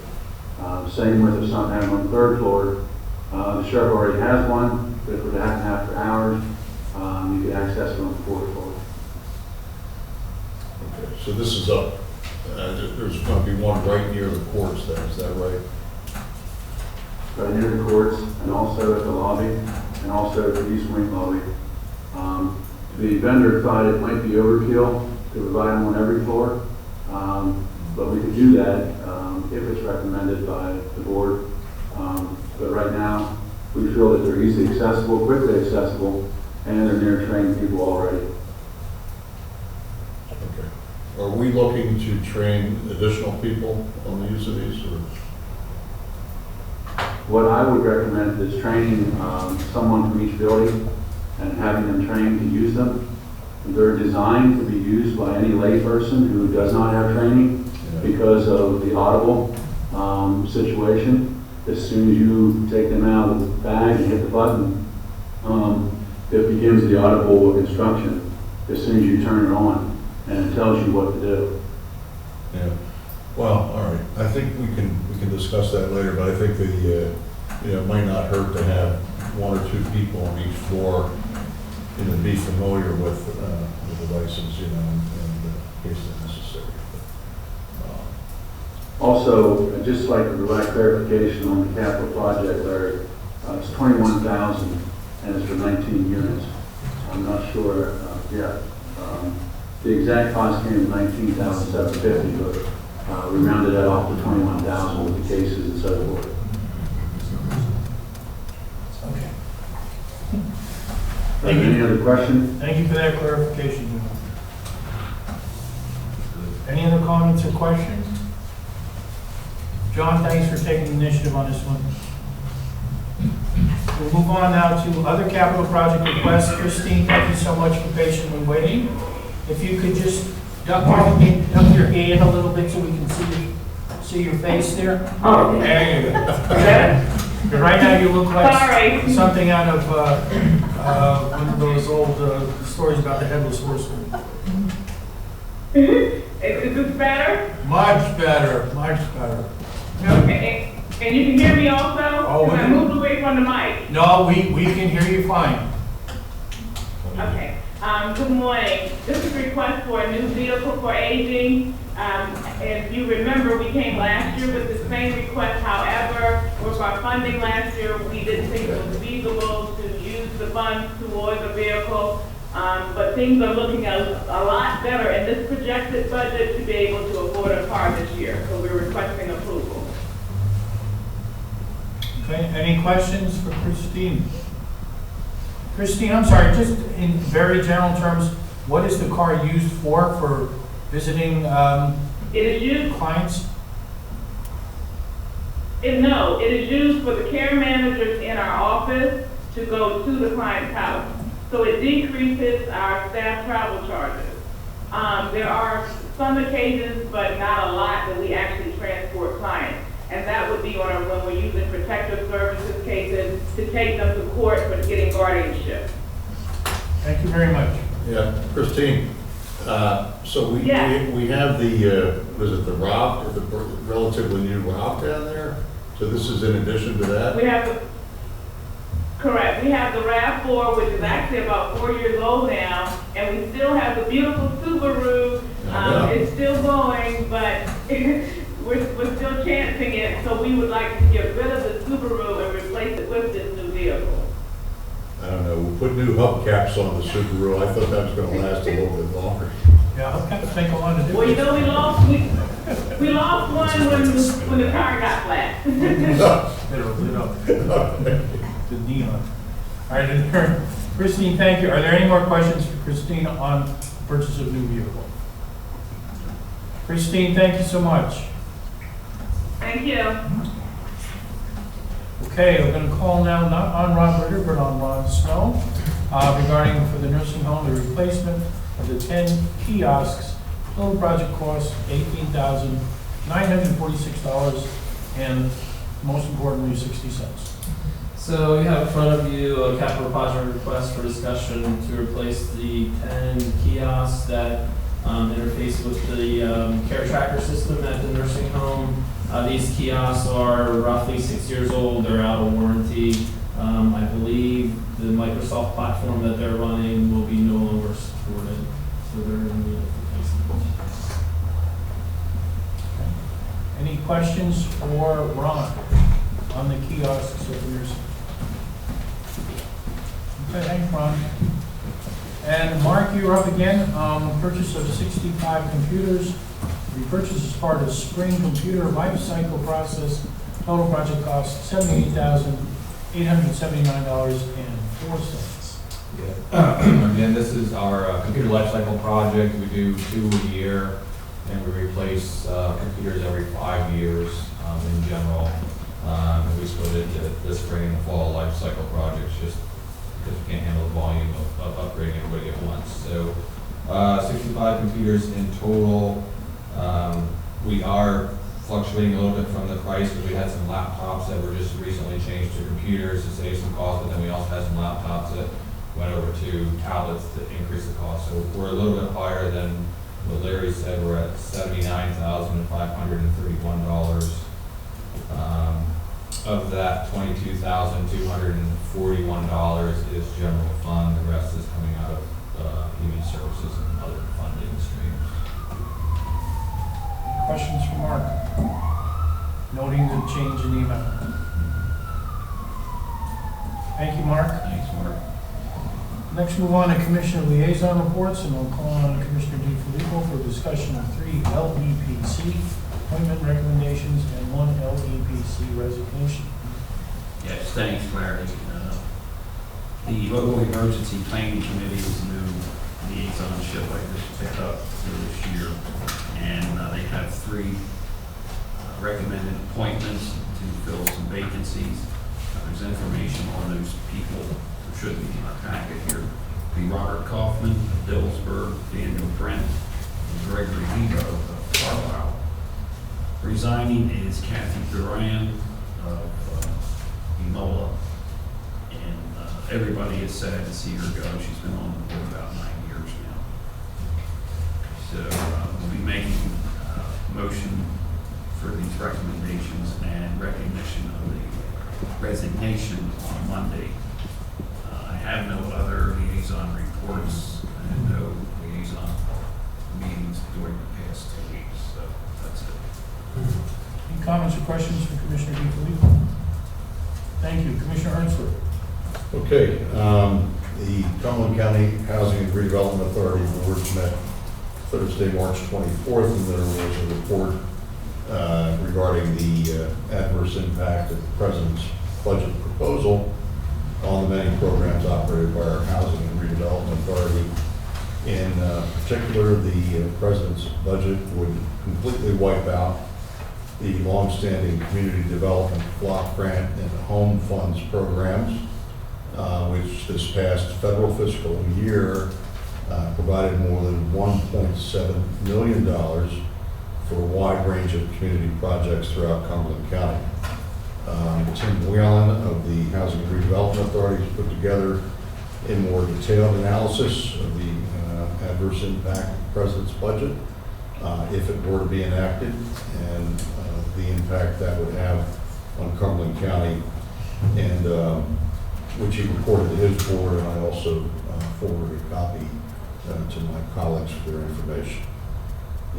Same with if something happened on the third floor. The sheriff already has one, but if it would happen after hours, you could access it on the fourth floor. Okay, so this is up. There's going to be one right near the courts there, is that right? Right near the courts, and also at the lobby, and also at the East Wing lobby. The vendor thought it might be overkill to provide them on every floor, but we could do that if it's recommended by the board. But right now, we feel that they're easily accessible, quickly accessible, and they're near trained people already. Okay. Are we looking to train additional people on the use of these, or? What I would recommend is training someone from each building and having them trained to use them. They're designed to be used by any layperson who does not have training because of the audible situation. As soon as you take them out of the bag and hit the button, it begins the audible instruction as soon as you turn it on, and it tells you what to do. Yeah. Well, all right. I think we can discuss that later, but I think it might not hurt to have 1 or 2 people on each floor, be familiar with the devices, in case they're necessary. Also, I'd just like to provide clarification on the capital project, Larry. It's $21,000 and it's for 19 units. I'm not sure yet. The exact cost came to $19,750, but we rounded that off to $21,000 with the cases and so forth. Okay. Any other questions? Thank you for that clarification, John. Any other comments or questions? John, thanks for taking the initiative on this one. We'll move on now to other capital project requests. Christine, thank you so much for patiently waiting. If you could just Mark, get up your hand a little bit so we can see your face there. Oh, There you go. But right now you look like Sorry. something out of one of those old stories about the headless horseman. is this better? Much better, much better. Okay. And you can hear me also? Oh, 'Cause I moved away from the mic. No, we can hear you fine. Okay. Good morning. This is a request for a new vehicle for aging. If you remember, we came last year with the same request. However, with our funding last year, we didn't think it was feasible to use the funds towards a vehicle. But things are looking a lot better in this projected budget to be able to afford a car this year. So we're requesting approval. Okay, any questions for Christine? Christine, I'm sorry, just in very general terms, what is the car used for visiting It is used. clients? No, it is used for the care managers in our office to go to the client's house. So it decreases our staff travel charges. There are some occasions, but not a lot, that we actually transport clients. And that would be when we're using protective services cases to take them to court for getting guardianship. Thank you very much. Yeah, Christine, so we Yes. we have the, was it the ROB, or the relatively new ROB down there? So this is in addition to that? We have correct. We have the RAV4, which is actually about 4 years old now, and we still have the beautiful Subaru. It's still going, but we're still chancing it, so we would like to get rid of the Subaru and replace it with this new vehicle. I don't know, we put new hubcaps on the Subaru, I thought that was gonna last a little bit longer. Yeah, okay, take a lot of Well, you difference. know, we lost one when the car got flat. The neon. All right, Christine, thank you. Are there any more questions for Christine on purchase of new vehicle? Christine, thank you so much. Thank you. Okay, we're going to call now not on Ron Ritter, but on Ron Snow regarding for the nursing home, the replacement of the 10 kiosks. Total project cost $18,946 and most importantly, 60 cents. So you have in front of you a capital project request for discussion to replace the 10 kiosks that interface with the care tracker system at the nursing home. These kiosks are roughly 6 years old. They're out of warranty. I believe the Microsoft platform that they're running will be no longer supported, so they're in need of replacement. Any questions for Ron on the kiosks at the nursing? Okay, thanks, Ron. And Mark, you're up again. Purchase of 65 computers. Repurchase as part of spring computer life cycle process. Total project cost $78,879.04. Yeah. Again, this is our computer lifecycle project. We do 2 a year, and we replace computers every 5 years in general. And we split it into the spring and the fall lifecycle projects just because we can't handle the volume of upgrading everybody at once. So 65 computers in total. We are fluctuating a little bit from the price because we had some laptops that were just recently changed to computers to save some cost, but then we also had some laptops that went over to tablets to increase the cost. So we're a little bit higher than what Larry said. We're at $79,531. Of that, $22,241 is general fund. The rest is coming out of human services and other funding streams. Questions for Mark? Noting the change in the amount. Thank you, Mark. Thanks, Mark. Next, move on to Commissioner Liaison Reports, and we'll call on Commissioner DeFilippo for discussion of 3 LEPC appointment recommendations and 1 LEPC resignation. Yes, thanks, Larry. The Local Emergency Planning Committee is a new liaisonship I just picked up for this year. And they have 3 recommended appointments to fill some vacancies. There's information on those people who should be in our packet here. Be Robert Kaufman of Dillsburg, Daniel Brent, Gregory Vigo of Carlisle. Resigning is Kathy Duran of Emola. And everybody is sad to see her go. She's been on the board about 9 years now. So we'll be making a motion for these recommendations and recognition of the resignation on Monday. I have no other liaison reports and no liaison meetings during the past 2 weeks, so that's it. Any comments or questions for Commissioner DiFilippo? Thank you. Commissioner Ernstler. Okay, the Cumberland County Housing and Redevelopment Authority boards met Thursday, March 24th, and there was a report regarding the adverse impact of the President's budget proposal on the many programs operated by our Housing and Redevelopment Authority. In particular, the President's budget would completely wipe out the longstanding community development block grant and home funds programs, which this past federal fiscal year provided more than $1.7 million for a wide range of community projects throughout Cumberland County. Tim Whelan of the Housing and Redevelopment Authority has put together a more detailed analysis of the adverse impact of the President's budget if it were to be enacted, and the impact that would have on Cumberland County, and which he reported to his board, and I also forwarded a copy to my colleagues for their information.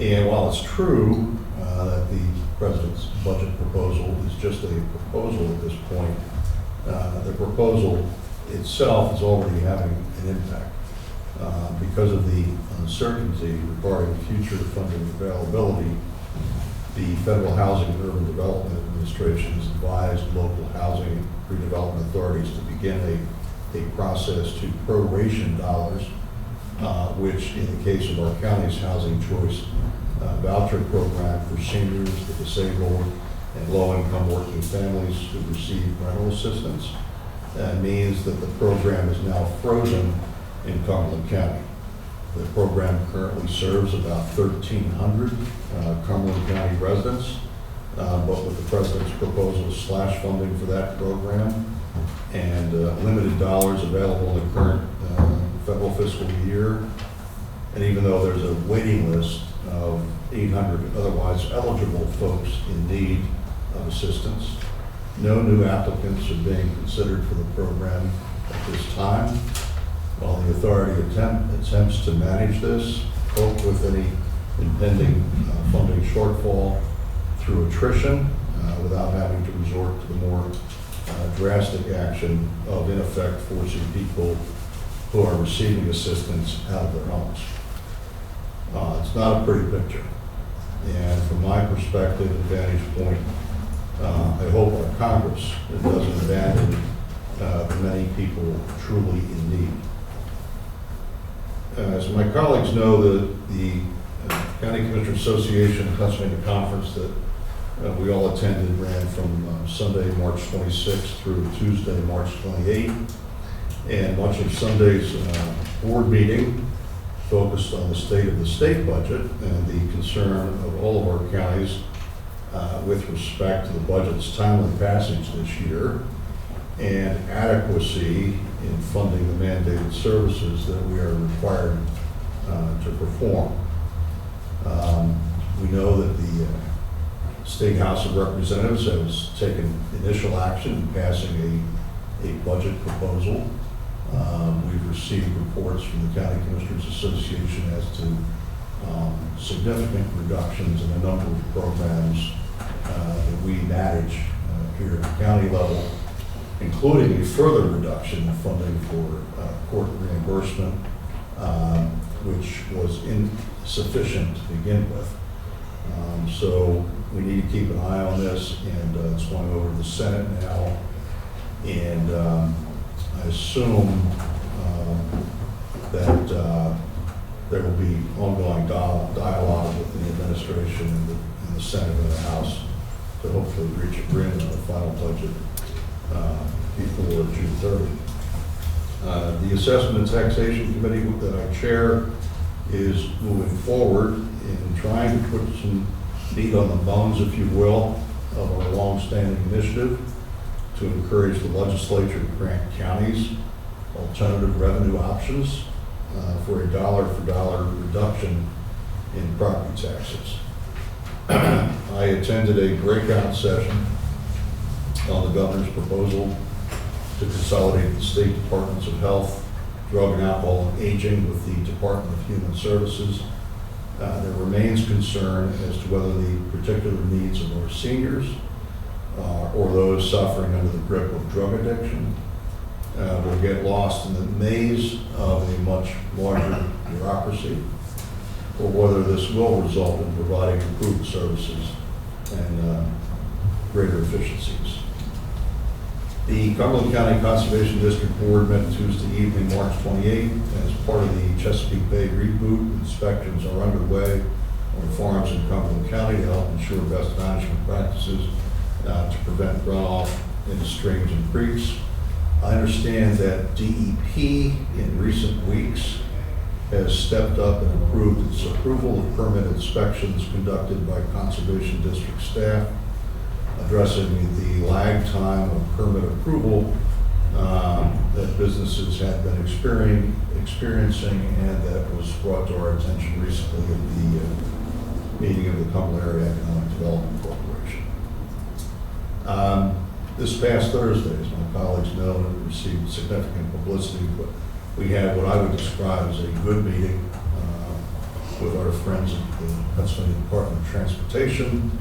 And while it's true that the President's budget proposal is just a proposal at this point, the proposal itself is already having an impact. Because of the uncertainty regarding future funding availability, the Federal Housing and Urban Development Administration has advised local housing redevelopment authorities to begin a process to proration dollars, which in the case of our county's Housing Choice voucher program for seniors, the disabled, and low-income working families who receive rental assistance, means that the program is now frozen in Cumberland County. The program currently serves about 1,300 Cumberland County residents, but with the President's proposal to slash funding for that program and limited dollars available in the current federal fiscal year, and even though there's a waiting list of 800 otherwise eligible folks in need of assistance, no new applicants are being considered for the program at this time. While the authority attempts to manage this, cope with any impending funding shortfall through attrition without having to resort to the more drastic action of, in effect, forcing people who are receiving assistance out of their homes. It's not a pretty picture. And from my perspective and vantage point, I hope our Congress doesn't abandon the many people truly in need. As my colleagues know, the County Commissioners Association Pennsylvania Conference that we all attended ran from Sunday, March 26th through Tuesday, March 28th. And much of Sunday's board meeting focused on the state of the state budget and the concern of all of our counties with respect to the budget's timely passage this year and adequacy in funding the mandated services that we are required to perform. We know that the State House of Representatives has taken initial action in passing a budget proposal. We've received reports from the County Commissioners Association as to significant reductions in a number of programs that we manage here at the county level, including a further reduction in funding for court reimbursement, which was insufficient to begin with. So we need to keep an eye on this, and it's going over to the Senate now. And I assume that there will be ongoing dialogue with the administration and the Senate and the House to hopefully reach agreement on the final budget before June 30th. The Assessment and Taxation Committee that I chair is moving forward in trying to put some meat on the bones, if you will, of our longstanding initiative to encourage the legislature to grant counties alternative revenue options for a dollar-for-dollar reduction in property taxes. I attended a breakout session on the governor's proposal to consolidate the state departments of health, drug and alcohol and aging with the Department of Human Services. There remains concern as to whether the particular needs of our seniors or those suffering under the grip of drug addiction will get lost in the maze of a much larger bureaucracy, or whether this will result in providing improved services and greater efficiencies. The Cumberland County Conservation District Board met Tuesday evening, March 28th, as part of the Chesapeake Bay reboot. Inspections are underway on farms in Cumberland County to help ensure best management practices to prevent runoff into streams and creeks. I understand that DEP in recent weeks has stepped up and approved its approval of permit inspections conducted by Conservation District staff, addressing the lag time of permit approval that businesses had been experiencing, and that was brought to our attention recently at the meeting of the Cumberland Area Economic Development Corporation. This past Thursday, as my colleagues know, it received significant publicity, but we had what I would describe as a good meeting with our friends at the Pennsylvania Department of Transportation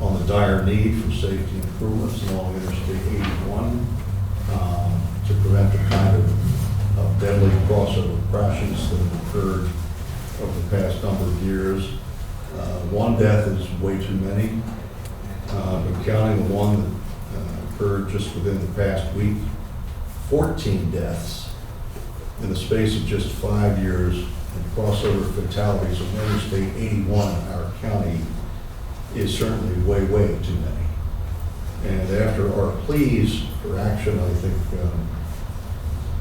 on the dire need for safety improvements along Interstate 81 to prevent the kind of deadly crossover crashes that have occurred over the past number of years. One death is way too many, but counting the one that occurred just within the past week, 14 deaths in the space of just 5 years, and crossover fatalities on Interstate 81 in our county is certainly way, way too many. And after our pleas for action, I think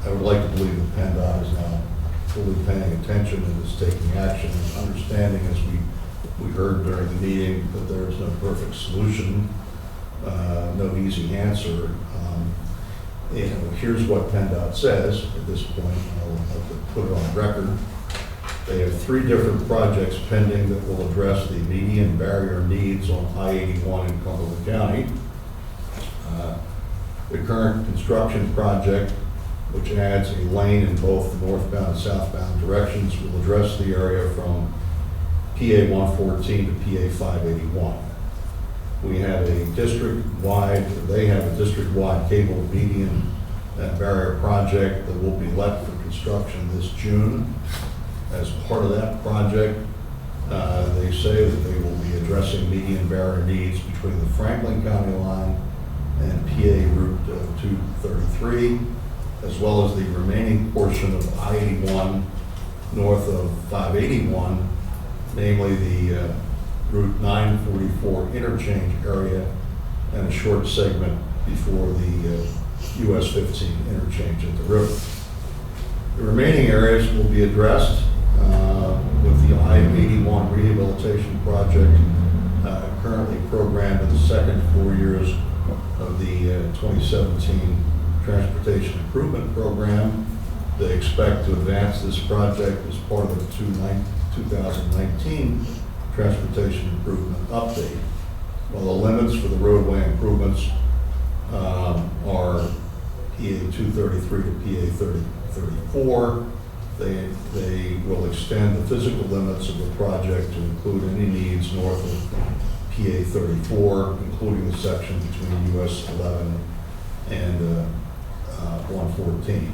I would like to believe that PennDOT is now fully paying attention and is taking action and understanding, as we heard during the meeting, that there is no perfect solution, no easy answer. Here's what PennDOT says at this point. I'll have to put it on record. They have 3 different projects pending that will address the median barrier needs on I-81 in Cumberland County. The current construction project, which adds a lane in both the northbound and southbound directions, will address the area from PA 114 to PA 581. We have a they have a district-wide cable median barrier project that will be let for construction this June. As part of that project, they say that they will be addressing median barrier needs between the Franklin County line and PA Route 233, as well as the remaining portion of I-81 north of 581, namely the Route 944 interchange area and a short segment before the US 15 interchange at the river. The remaining areas will be addressed with the I-81 rehabilitation project currently programmed in the second 4 years of the 2017 Transportation Improvement Program. They expect to advance this project as part of the 2019 Transportation Improvement Update. While the limits for the roadway improvements are PA 233 to PA 34, they will extend the physical limits of the project to include any needs north of PA 34, including the section between US 11 and 114.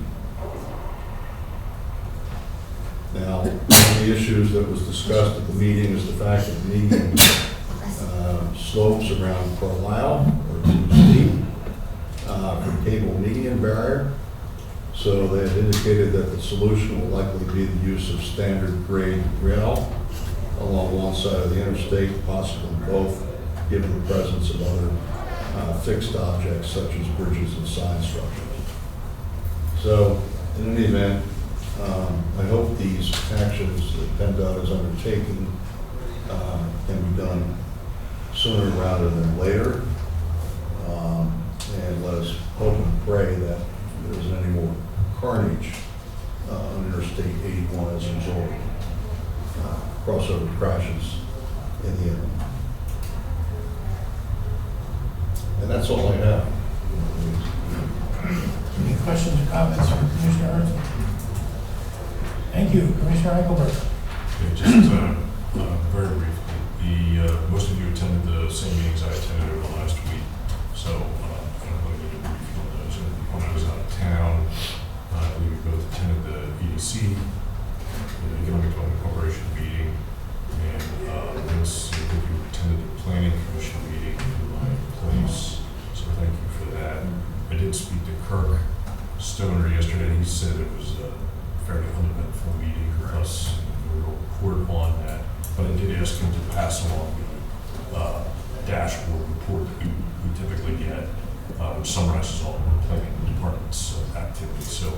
Now, one of the issues that was discussed at the meeting is the fact that the median slopes around Carlisle are too steep for cable median barrier. So they have indicated that the solution will likely be the use of standard grade rail along one side of the interstate, possibly both, given the presence of other fixed objects such as bridges and sign structures. So in any event, I hope these actions that PennDOT is undertaking can be done sooner rather than later. And let us hope and pray that there isn't any more carnage on Interstate 81 as a result of crossover crashes in the end. And that's all I have. Any questions or comments from Commissioner Ernst? Thank you. Commissioner Eichelberg. Okay, just very briefly, most of you attended the same meetings I attended over the last week, so I don't really need a brief on those. When I was out of town, we both attended the EDC, the Economic Development Corporation meeting, and Vince, I think you attended the Planning Commission meeting in my place, so thank you for that. I did speak to Kirk Stoner yesterday. He said it was a fairly uneventful meeting for us, and we will report on that. But I did ask him to pass along the dashboard report that we typically get, which summarizes all the planning department's activities. So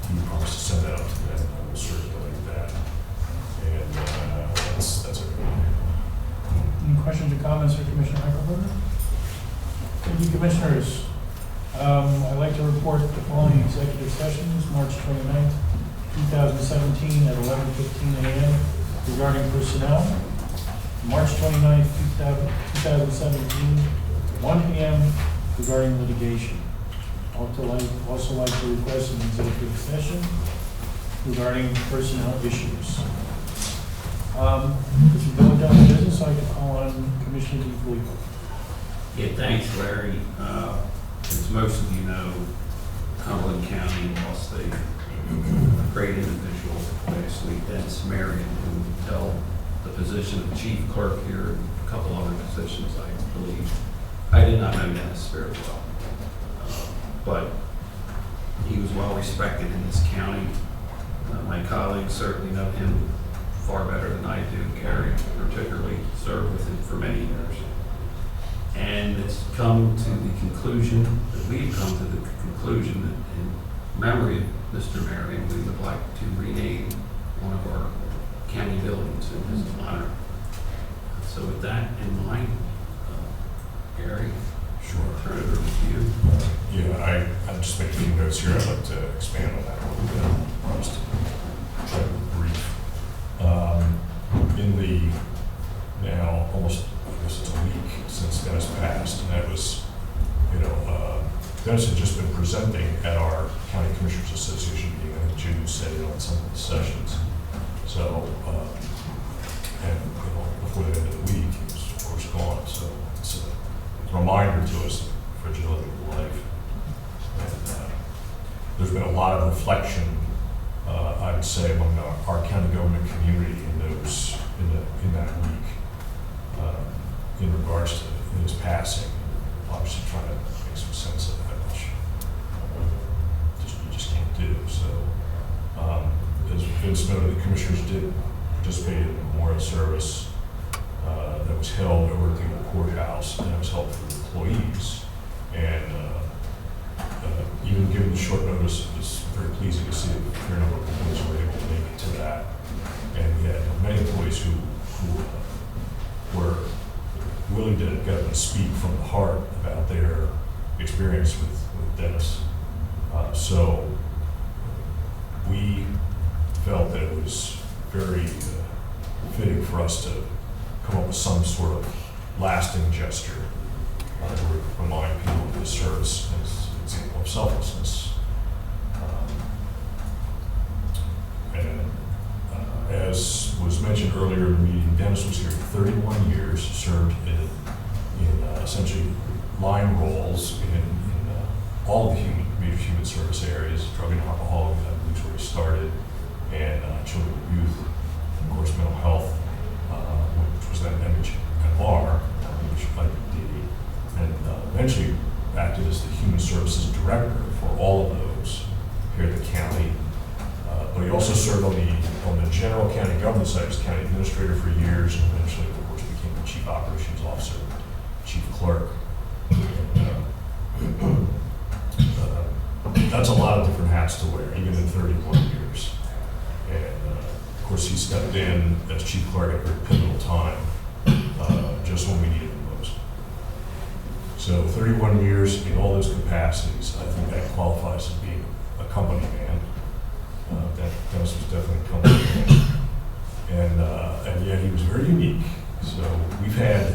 he promised to send that out to them, and I will circulate that. And that's everything. Any questions or comments for Commissioner Eichelberg? Thank you, Commissioners. I'd like to report the following executive sessions, March 29th, 2017 at 11:15 a.m. regarding personnel. March 29th, 2017, 1 p.m. regarding litigation. Also like to request an executive session regarding personnel issues. If you go down to business, I can call on Commissioner DeFilippo. Yeah, thanks, Larry. As most of you know, Cumberland County lost a great individual last week. That's Marion, who held the position of chief clerk here, and a couple other positions, I believe. I did not know Dennis very well, but he was well respected in this county. My colleagues certainly know him far better than I do. Gary particularly served with him for many years. And it's come to the conclusion, that we've come to the conclusion that in memory of Mr. Marion, we would like to rename one of our county buildings in his honor. So with that in mind, Gary, Sure. I'll turn it over to you. Yeah, I'm just making a few notes here. I'd like to expand on that a little bit. Just to try to be brief. In the now almost, I guess it's a week since Dennis passed, and that was, Dennis had just been presenting at our County Commissioners Association meeting. I think Jim said it on some of the sessions. So, and before the end of the week, he was of course gone. So it's a reminder to us of the fragility of life. And there's been a lot of reflection, I would say, among our county government community in that week, in regards to his passing. Obviously, trying to make some sense of that, which you just can't do. So, as Vince noted, the commissioners did participate in the memorial service that was held over at the old courthouse, and it was held for employees. And even given the short notice, it was very pleasing to see that a fair number of employees were able to make it to that. And we had many employees who were willing to get up and speak from the heart about their experience with Dennis. So we felt that it was very fitting for us to come up with some sort of lasting gesture to remind people of his service as an example of selflessness. As was mentioned earlier in the meeting, Dennis was here for 31 years, served in essentially line roles in all of the major human service areas, drug and alcohol, I believe is where he started, and children and youth, of course, mental health, which was then MHMR, which IPD, and eventually acted as the human services director for all of those here at the county. But he also served on the general county government side. He was county administrator for years, and eventually, of course, became the chief operations officer, chief clerk. And, that's a lot of different hats to wear, even in 31 years. And of course, he stepped in as chief clerk at a very pivotal time, just when we needed him most. So 31 years in all those capacities, I think that qualifies as being a company man. Dennis was definitely a company man. And yet he was very unique. So we've had,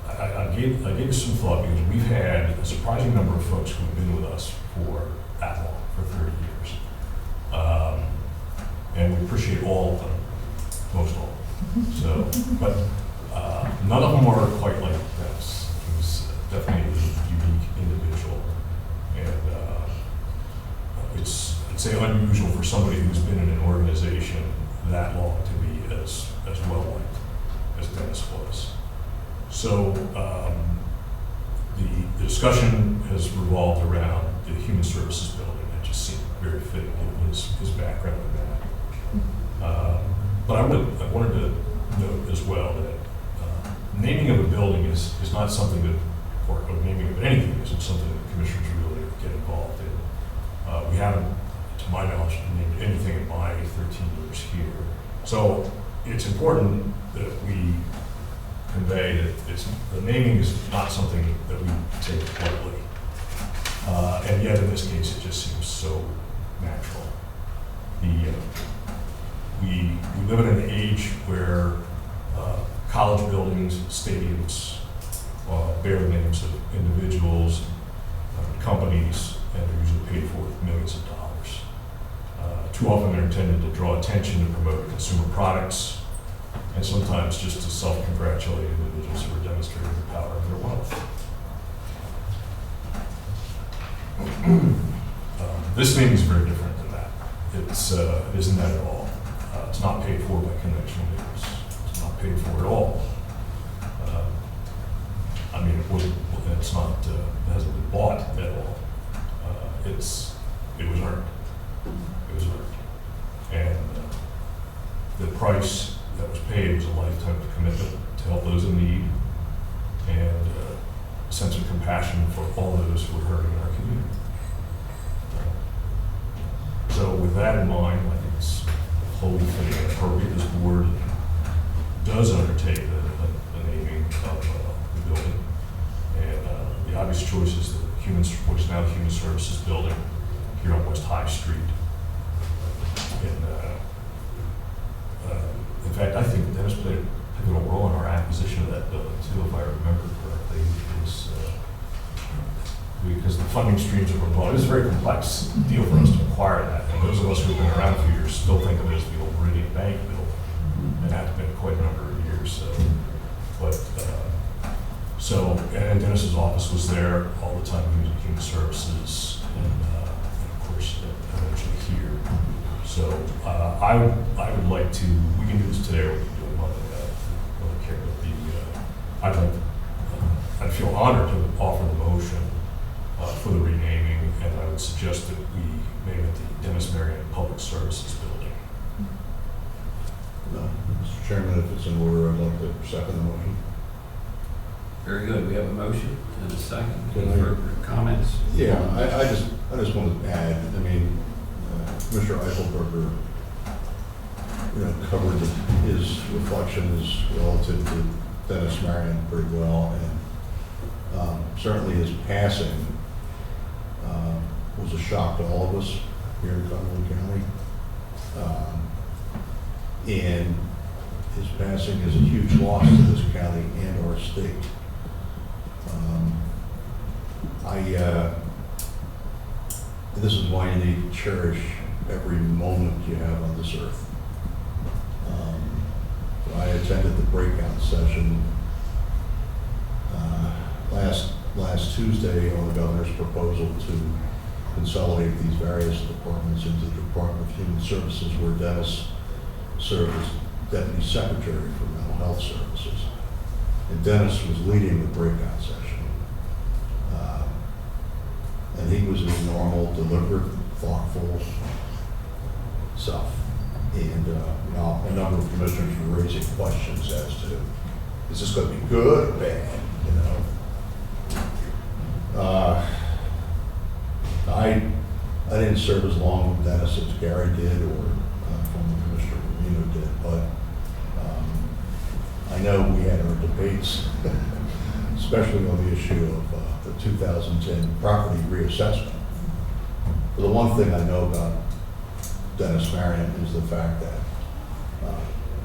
I gave it some thought because we've had a surprising number of folks who have been with us for that long, for 30 years. And we appreciate all of them, most all of them. So, but none of them are quite like Dennis. He was definitely a unique individual. And it's, I'd say, unusual for somebody who's been in an organization that long to be as well liked as Dennis was. So the discussion has revolved around the Human Services building. It just seemed very fitting given his background in that. But I wanted to note as well that naming of a building is not something that, or naming of anything isn't something that commissioners really get involved in. We haven't, to my knowledge, named anything in my 13 years here. So it's important that we convey that the naming is not something that we take lightly. And yet in this case, it just seems so natural. We live in an age where college buildings, stadiums bear the names of individuals, companies, and they're usually paid for with millions of dollars. Too often they're intended to draw attention to promote consumer products, and sometimes just to self-congratulate individuals who are demonstrating the power of their wealth. This name is very different than that. It isn't that at all. It's not paid for by conventional names. It's not paid for at all. I mean, it's not. It hasn't been bought at all. It was earned. It was earned, and the price that was paid was a lifetime of commitment to help those in need, and a sense of compassion for all those who are hurting in our community. So with that in mind, I think it's wholly fitting and appropriate this board does undertake the naming of the building. And the obvious choice is what is now the Human Services building here on West High Street. In fact, I think Dennis played a pivotal role in our acquisition of that building too, if I remember correctly. Because the funding streams that were involved, it was a very complex deal for us to acquire that. And those of us who have been around for years still think of it as the old Meridian Bank building. And that's been quite a number of years. And Dennis's office was there all the time. He was at Human Services, and of course, eventually here. So I would like to, we can do this today or we can do it Monday. I don't care, but I'd feel honored to offer the motion for the renaming, and I would suggest that we name it the Dennis Marion Public Services Building. Mr. Chairman, if it's in order, I'd like to second the motion. Very good. We have a motion and a second. Can Any I- further comments? Yeah, I just wanted to add, I mean, Commissioner Eichelberger, covered his reflections relative to Dennis Marion pretty well, and certainly his passing was a shock to all of us here in Cumberland County. And his passing is a huge loss to this county and our state. This is why you need to cherish every moment you have on this earth. I attended the breakout session last Tuesday on the governor's proposal to consolidate these various departments into the Department of Human Services, where Dennis served as Deputy Secretary for Mental Health Services. And Dennis was leading the breakout session. And he was his normal, deliberate, thoughtful self. And a number of commissioners were raising questions as to, is this going to be good or bad? I didn't serve as long with Dennis as Gary did, or from what Mr. Reno did, but I know we had our debates, especially on the issue of the 2010 property reassessment. But the one thing I know about Dennis Marion is the fact that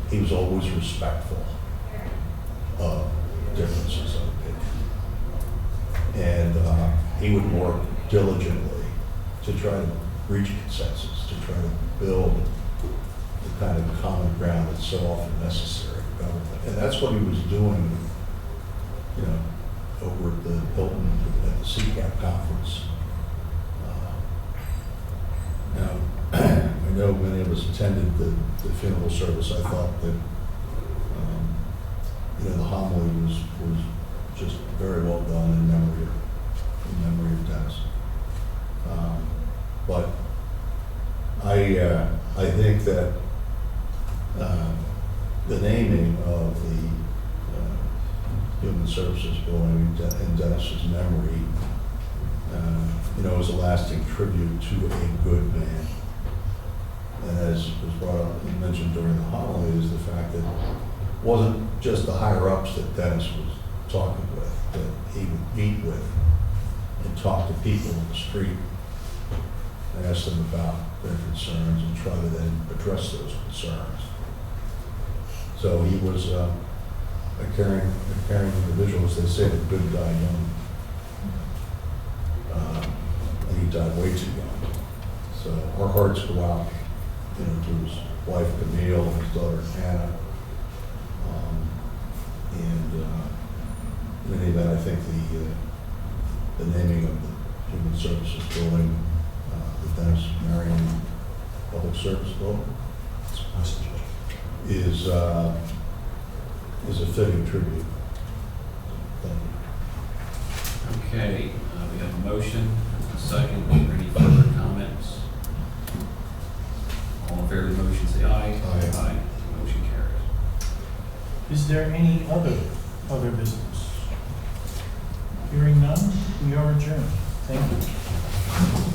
he was always respectful of differences of opinion. And he would work diligently to try to reach consensus, to try to build the kind of common ground that's so often necessary in government. And that's what he was doing, you know, over at the Hilton, at the CCAP conference. Now, I know many of us attended the funeral service. I thought that, you know, the homily was just very well done in memory of Dennis. But I think that the naming of the Human Services Building in Dennis's memory, you know, is a lasting tribute to a good man. And as was brought up and mentioned during the homily, is the fact that it wasn't just the higher ups that Dennis was talking with, that he would meet with and talk to people in the street and ask them about their concerns and try to then address those concerns. So he was a caring individual, as they say, that good die young. And he died way too young. So our hearts go out, you know, to his wife Camille, his daughter Hannah. In any event, I think the naming of the Human Services Building, the Dennis Marion Public Service Building, is a fitting tribute. Thank you. Okay, we have a motion, a second. Are there any further comments? All in favor of the motion, say aye. Aye. Motion carries. Is there any other business? Hearing none, we are adjourned. Thank you.